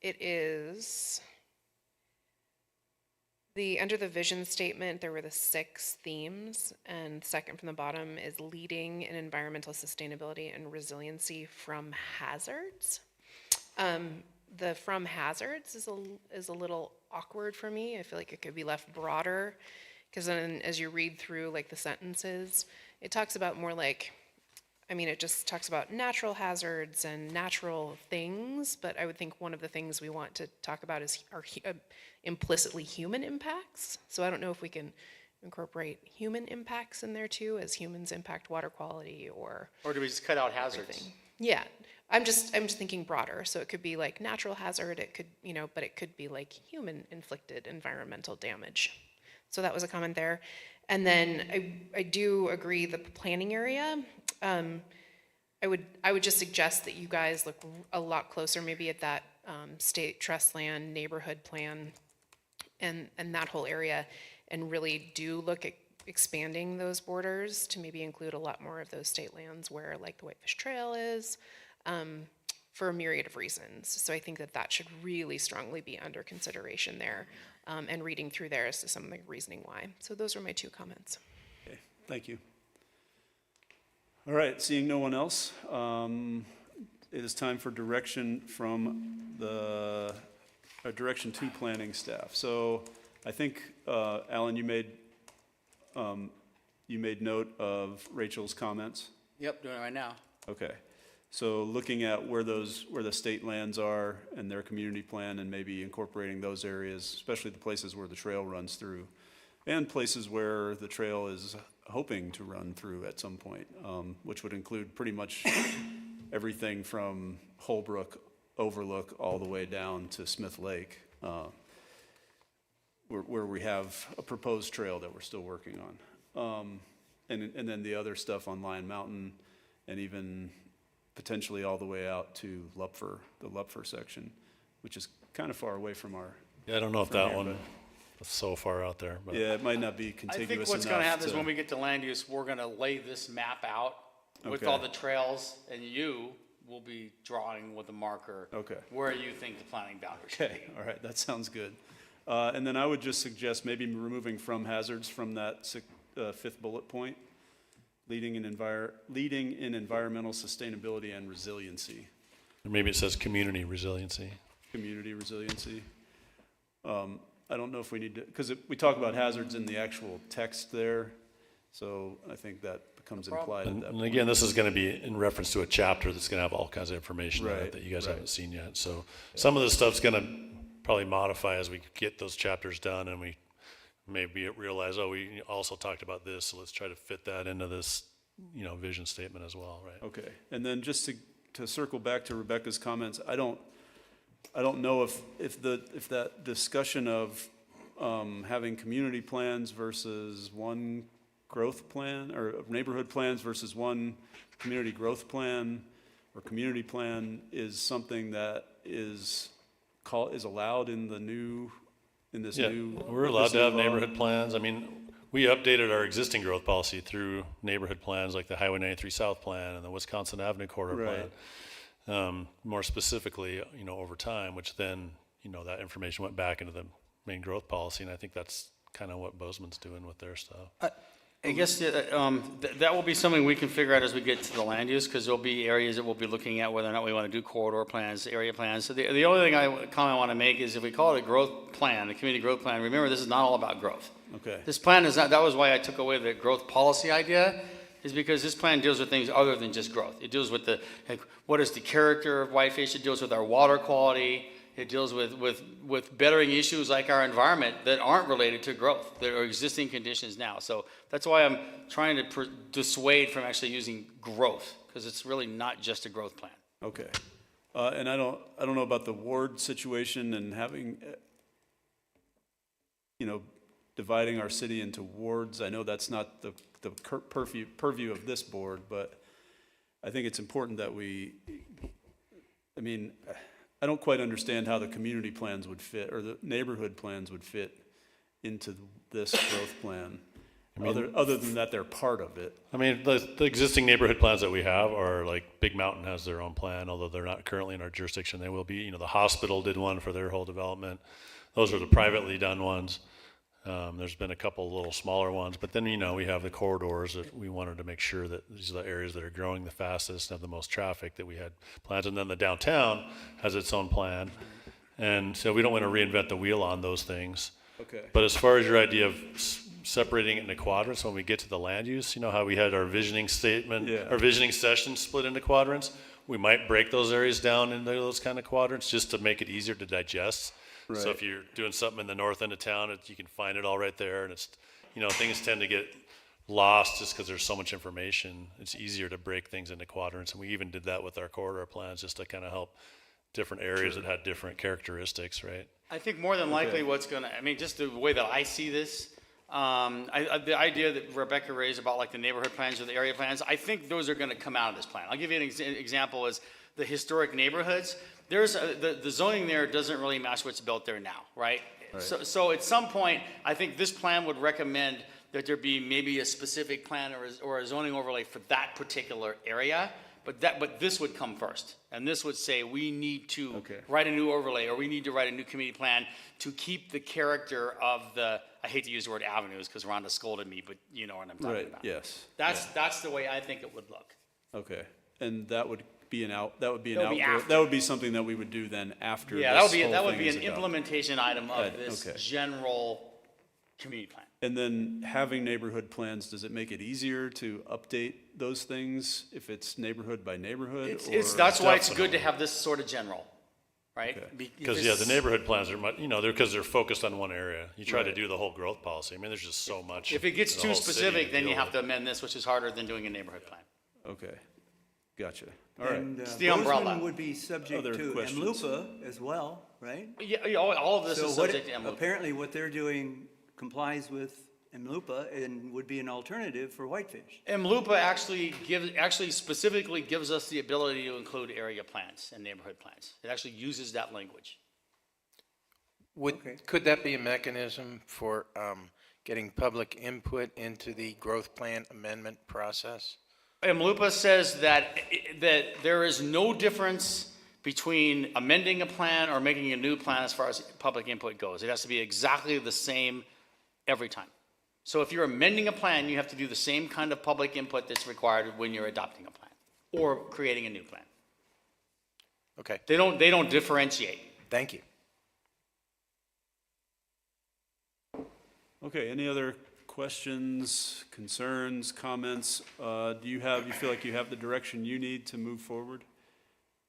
Speaker 9: it is under the vision statement, there were the 6 themes, and second from the bottom is leading in environmental sustainability and resiliency from hazards. The from hazards is a little awkward for me. I feel like it could be left broader, because then as you read through like the sentences, it talks about more like, it just talks about natural hazards and natural things, but I would think one of the things we want to talk about is implicitly human impacts. So I don't know if we can incorporate human impacts in there too, as humans impact water quality or
Speaker 2: Or do we just cut out hazards?
Speaker 9: everything. Yeah, I'm just thinking broader. So it could be like natural hazard. It could, but it could be like human inflicted environmental damage. So that was a comment there. And then I do agree the planning area. I would just suggest that you guys look a lot closer maybe at that state trust land neighborhood plan and that whole area, and really do look at expanding those borders to maybe include a lot more of those state lands where like the Whitefish Trail is, for a myriad of reasons. So I think that should really strongly be under consideration there, and reading through there as to some of the reasoning why. So those were my 2 comments.
Speaker 1: Okay, Thank you. All right, seeing no one else, it is time for direction from the, direction to planning staff. So I think, Alan, you made note of Rachel's comments.
Speaker 2: Yep, doing it right now.
Speaker 1: Okay. So looking at where the state lands are and their community plan and maybe incorporating those areas, especially the places where the trail runs through and places where the trail is hoping to run through at some point, which would include pretty much everything from Holbrook Overlook all the way down to Smith Lake, where we have a proposed trail that we're still working on. And then the other stuff on Lion Mountain and even potentially all the way out to Lupfer, the Lupfer section, which is kind of far away from our.
Speaker 5: Yeah, I don't know if
Speaker 1: from
Speaker 5: that
Speaker 1: here,
Speaker 5: one is so far out there, but.
Speaker 1: Yeah, it might not be
Speaker 2: I
Speaker 1: contiguous
Speaker 2: think
Speaker 1: enough
Speaker 2: what's gonna happen is
Speaker 1: to-
Speaker 2: when we get to land use, we're gonna lay this map out with
Speaker 1: Okay.
Speaker 2: all the trails, and you will be drawing with a marker.
Speaker 1: Okay.
Speaker 2: Where you think the planning boundary should
Speaker 1: Okay,
Speaker 2: be.
Speaker 1: all right, that sounds good. And then I would just suggest maybe removing from hazards from that fifth bullet point, leading in environmental sustainability and resiliency,
Speaker 5: Or maybe it says community resiliency.
Speaker 1: community resiliency. I don't know if we need to, because we talk about hazards in the actual text there, so I think that becomes implied at that
Speaker 5: And
Speaker 1: point.
Speaker 5: again, this is going to be in reference to a chapter that's going to have all kinds of information in
Speaker 1: Right,
Speaker 5: it that you guys
Speaker 1: right.
Speaker 5: haven't seen yet. So some of this stuff's going to probably modify as we get those chapters done and we maybe realize, oh, we also talked about this, so let's try to fit that into this, vision statement as well, right?
Speaker 1: Okay, and then just to circle back to Rebecca's comments, I don't know if that discussion of having community plans versus one growth plan, or neighborhood plans versus one community growth plan or community plan is something that is allowed in this
Speaker 5: Yeah,
Speaker 1: new.
Speaker 5: we're allowed to have
Speaker 1: law.
Speaker 5: neighborhood plans. I mean, we updated our existing growth policy through neighborhood plans like the Highway 93 South Plan and the Wisconsin Avenue Corridor
Speaker 1: Right.
Speaker 5: Plan. More specifically, over time, which then, that information went back into the main growth policy, and I think that's kind of what Bozeman's doing with their stuff.
Speaker 2: I guess that will be something we can figure out as we get to the land use, because there'll be areas that we'll be looking at whether or not we want to do corridor plans, area plans. So the only comment I want to make is if we call it a growth plan, a community growth plan, remember this is not all about growth.
Speaker 1: Okay,
Speaker 2: This plan is not, that was why I took away the growth policy idea, is because this plan deals with things other than just growth. It deals with what is the character of Whitefish, it deals with our water quality, it deals with bettering issues like our environment that aren't related to growth, that are existing conditions now. So that's why I'm trying to dissuade from actually using growth, because it's really not just a growth plan.
Speaker 1: okay. And I don't know about the ward situation and having, dividing our city into wards. I know that's not the purview of this board, but I think it's important that I don't quite understand how the community plans would fit, or the neighborhood plans would fit into this growth plan. Other than that, they're part of it.
Speaker 5: I mean, the existing neighborhood plans that we have are like Big Mountain has their own plan, although they're not currently in our jurisdiction. They will be. The hospital did one for their whole development. Those are the privately done ones. There's been a couple little smaller ones, but then, we have the corridors that we wanted to make sure that these are the areas that are growing the fastest and have the most traffic that we had plans. And then the downtown has its own plan. And so we don't want to reinvent the wheel on those things.
Speaker 1: Okay.
Speaker 5: But as far as your idea of separating it into quadrants, when we get to the land use, how we had our visioning statement,
Speaker 1: Yeah.
Speaker 5: our visioning session split into quadrants, we might break those areas down into those kind of quadrants just to make it easier to digest.
Speaker 1: Right.
Speaker 5: So if you're doing something in the north end of town, you can find it all right there. And it's, things tend to get lost just because there's so much information. It's easier to break things into quadrants. And we even did that with our corridor plans just to kind of help different areas that had different characteristics, right?
Speaker 2: I think more than likely what's going to, just the way that I see this, the idea that Rebecca raised about like the neighborhood plans or the area plans, I think those are going to come out of this plan. I'll give you an example is the historic neighborhoods. There's the zoning there doesn't really match what's built there now, right? So at some point, I think this plan would recommend that there be maybe a specific plan or a zoning overlay for that particular area, But this would come first. And this would say, we need to
Speaker 1: Okay.
Speaker 2: write a new overlay, or we need to write a new community plan to keep the character of the, I hate to use the word avenues, because Rhonda scolded me, but you know what I'm talking
Speaker 1: Right,
Speaker 2: about.
Speaker 1: yes.
Speaker 2: That's the way I think it would look.
Speaker 1: Okay, and that would be
Speaker 2: That would be
Speaker 1: outdoor,
Speaker 2: after.
Speaker 1: that would be something that we would do then after
Speaker 2: Yeah,
Speaker 1: this
Speaker 2: that
Speaker 1: whole
Speaker 2: would
Speaker 1: thing
Speaker 2: be
Speaker 1: is
Speaker 2: an
Speaker 1: adopted.
Speaker 2: implementation item of
Speaker 1: Right,
Speaker 2: this
Speaker 1: okay.
Speaker 2: general community plan.
Speaker 1: And then having neighborhood plans, does it make it easier to update those things if it's neighborhood by neighborhood?
Speaker 2: That's why it's good
Speaker 5: Definitely.
Speaker 2: to have this sort of general, right?
Speaker 1: Okay.
Speaker 5: Because, yeah, the neighborhood plans are much, because they're focused on one area. You try to
Speaker 1: Right.
Speaker 5: do the whole growth policy. I mean, there's just so much.
Speaker 2: If it gets
Speaker 5: in the
Speaker 2: too
Speaker 5: whole city
Speaker 2: specific, then you
Speaker 5: deal
Speaker 2: have
Speaker 5: with.
Speaker 2: to amend this, which is harder than doing a neighborhood plan.
Speaker 1: Okay, gotcha, all right.
Speaker 3: And
Speaker 2: the umbrella.
Speaker 3: Bozeman would be subject
Speaker 1: Other
Speaker 3: to
Speaker 1: questions?
Speaker 3: MLUPA as well, right?
Speaker 2: Yeah, all of this
Speaker 3: So
Speaker 2: is
Speaker 3: what,
Speaker 2: subject to MLUPA.
Speaker 3: apparently what they're doing complies with MLUPA and would be an alternative for Whitefish.
Speaker 2: MLUPA actually specifically gives us the ability to include area plans and neighborhood plans. It actually uses that language.
Speaker 3: Okay.
Speaker 4: Could that be a mechanism for getting public input into the growth plan amendment process?
Speaker 2: MLUPA says that there is no difference between amending a plan or making a new plan as far as public input goes. It has to be exactly the same every time. So if you're amending a plan, you have to do the same kind of public input that's required when you're adopting a plan or creating a new plan.
Speaker 4: Okay,
Speaker 2: They don't differentiate.
Speaker 4: thank you.
Speaker 1: Okay, any other questions, concerns, comments? Do you feel like you have the direction you need to move forward?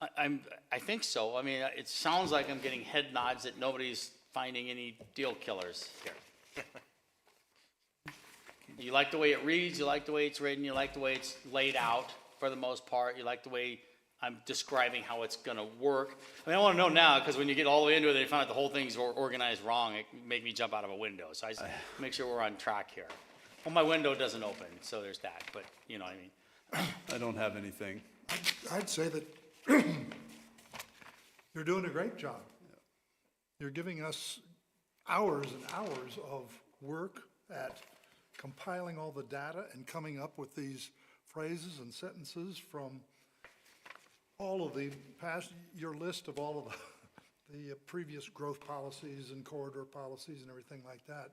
Speaker 2: I think so. I mean, it sounds like I'm getting head nods that nobody's finding any deal killers here. You like the way it reads, you like the way it's written, you like the way it's laid out for the most part, you like the way I'm describing how it's gonna work. I mean, I wanna know now, because when you get all the way into it, they find out the whole thing's organized wrong, it make me jump out of a window. So I just make sure we're on track here. Well, my window doesn't open, so there's that, but you know what I mean.
Speaker 1: I don't have anything.
Speaker 7: I'd say that you're doing a great job. You're giving us hours and hours of work at compiling all the data and coming up with these phrases and sentences from all of the past, your list of all of the previous growth policies and corridor policies and everything like that.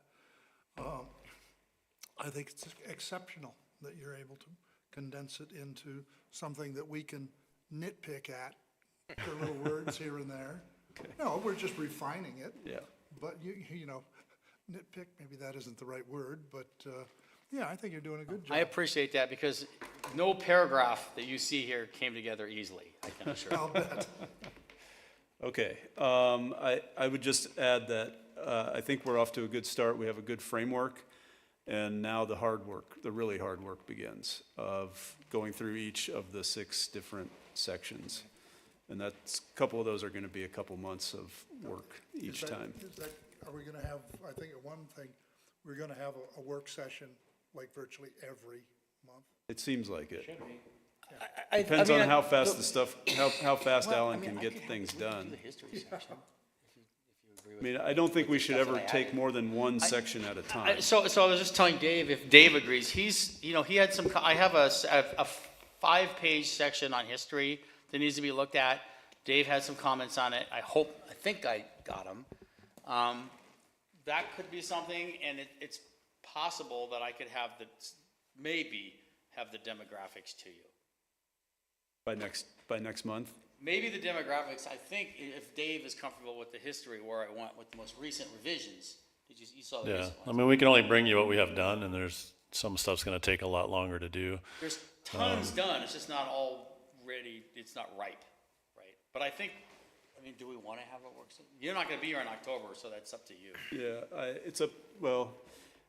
Speaker 7: I think it's exceptional that you're able to condense it into something that we can nitpick at, for little words here and there. No, we're just refining it.
Speaker 1: Yeah.
Speaker 7: But you know, nitpick, maybe that isn't the right word, but, yeah, I think you're doing a good job.
Speaker 2: I appreciate that, because no paragraph that you see here came together easily, I can assure you.
Speaker 7: I'll bet.
Speaker 1: Okay, I would just add that I think we're off to a good start. We have a good framework, and now the hard work, the really hard work begins of going through each of the 6 different sections. And that's, a couple of those are going to be a couple months of work each time.
Speaker 7: Are we gonna have, I think one thing, we're gonna have a work session like virtually every month?
Speaker 1: It seems like it.
Speaker 2: I
Speaker 1: Depends
Speaker 2: mean,
Speaker 1: on how fast the stuff, how fast
Speaker 2: well,
Speaker 1: Alan
Speaker 2: I mean,
Speaker 1: can
Speaker 2: I
Speaker 1: get
Speaker 2: could have-
Speaker 1: things
Speaker 2: we could do
Speaker 1: done.
Speaker 2: the history section, if you agree
Speaker 1: I
Speaker 2: with
Speaker 1: mean, I don't think we should
Speaker 2: That's
Speaker 1: ever
Speaker 2: what I
Speaker 1: take
Speaker 2: added.
Speaker 1: more than one section at a time.
Speaker 2: So I was just telling Dave, if Dave agrees, he had some, I have a 5-page section on history that needs to be looked at. Dave had some comments on it. I think I got them. That could be something, and it's possible that I could maybe have the demographics to you.
Speaker 1: By next month?
Speaker 2: Maybe the demographics, I think if Dave is comfortable with the history where I went with the most recent revisions. You saw the
Speaker 5: Yeah,
Speaker 2: recent
Speaker 5: I
Speaker 2: ones.
Speaker 5: mean, we can only bring you what we have done, and there's some stuff's gonna take a lot longer to do.
Speaker 2: There's tons done, it's just not all ready, it's not ripe, right? But I think, do we want to have a work session? You're not going to be here in October, so that's up to you.
Speaker 1: Yeah,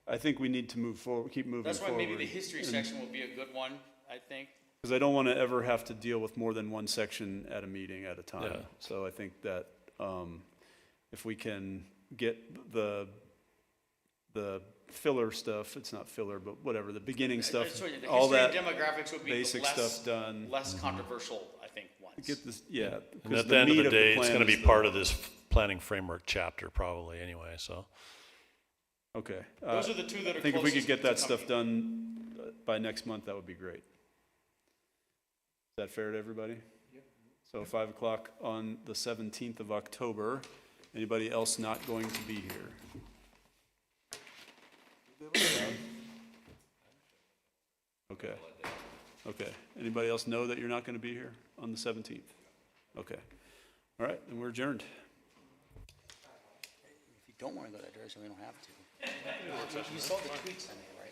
Speaker 1: I think we need to move forward, keep moving
Speaker 2: That's why
Speaker 1: forward.
Speaker 2: maybe the history section will be a good one, I think.
Speaker 1: Because I don't want to ever have to deal with more than one section at a meeting at a time.
Speaker 5: Yeah.
Speaker 1: So I think that if we can get the filler stuff, it's not filler, but whatever, the beginning stuff,
Speaker 2: That's right, the
Speaker 1: all
Speaker 2: history
Speaker 1: that
Speaker 2: and demographics would be the
Speaker 1: basic stuff done.
Speaker 2: less controversial, I think, ones.
Speaker 1: Get this, yeah.
Speaker 5: And
Speaker 1: 'cause
Speaker 5: at the end of
Speaker 1: meat
Speaker 5: the day, it's
Speaker 1: plan
Speaker 5: gonna be
Speaker 1: is the-
Speaker 5: part of this planning framework chapter probably anyway, so.
Speaker 1: Okay.
Speaker 2: Those are the two that are
Speaker 1: I think if we could
Speaker 2: closest
Speaker 1: get
Speaker 2: to
Speaker 1: that stuff
Speaker 2: coming.
Speaker 1: done by next month, that would be great. that fair to everybody? So 5 o'clock on the 17th of October. Anybody else not going to be here? Okay. Okay. Anybody else know that you're not going to be here on the 17th? Okay. All right, then we're adjourned.
Speaker 2: If you don't want to go to that direction, we don't have to. You saw the tweaks I made, right?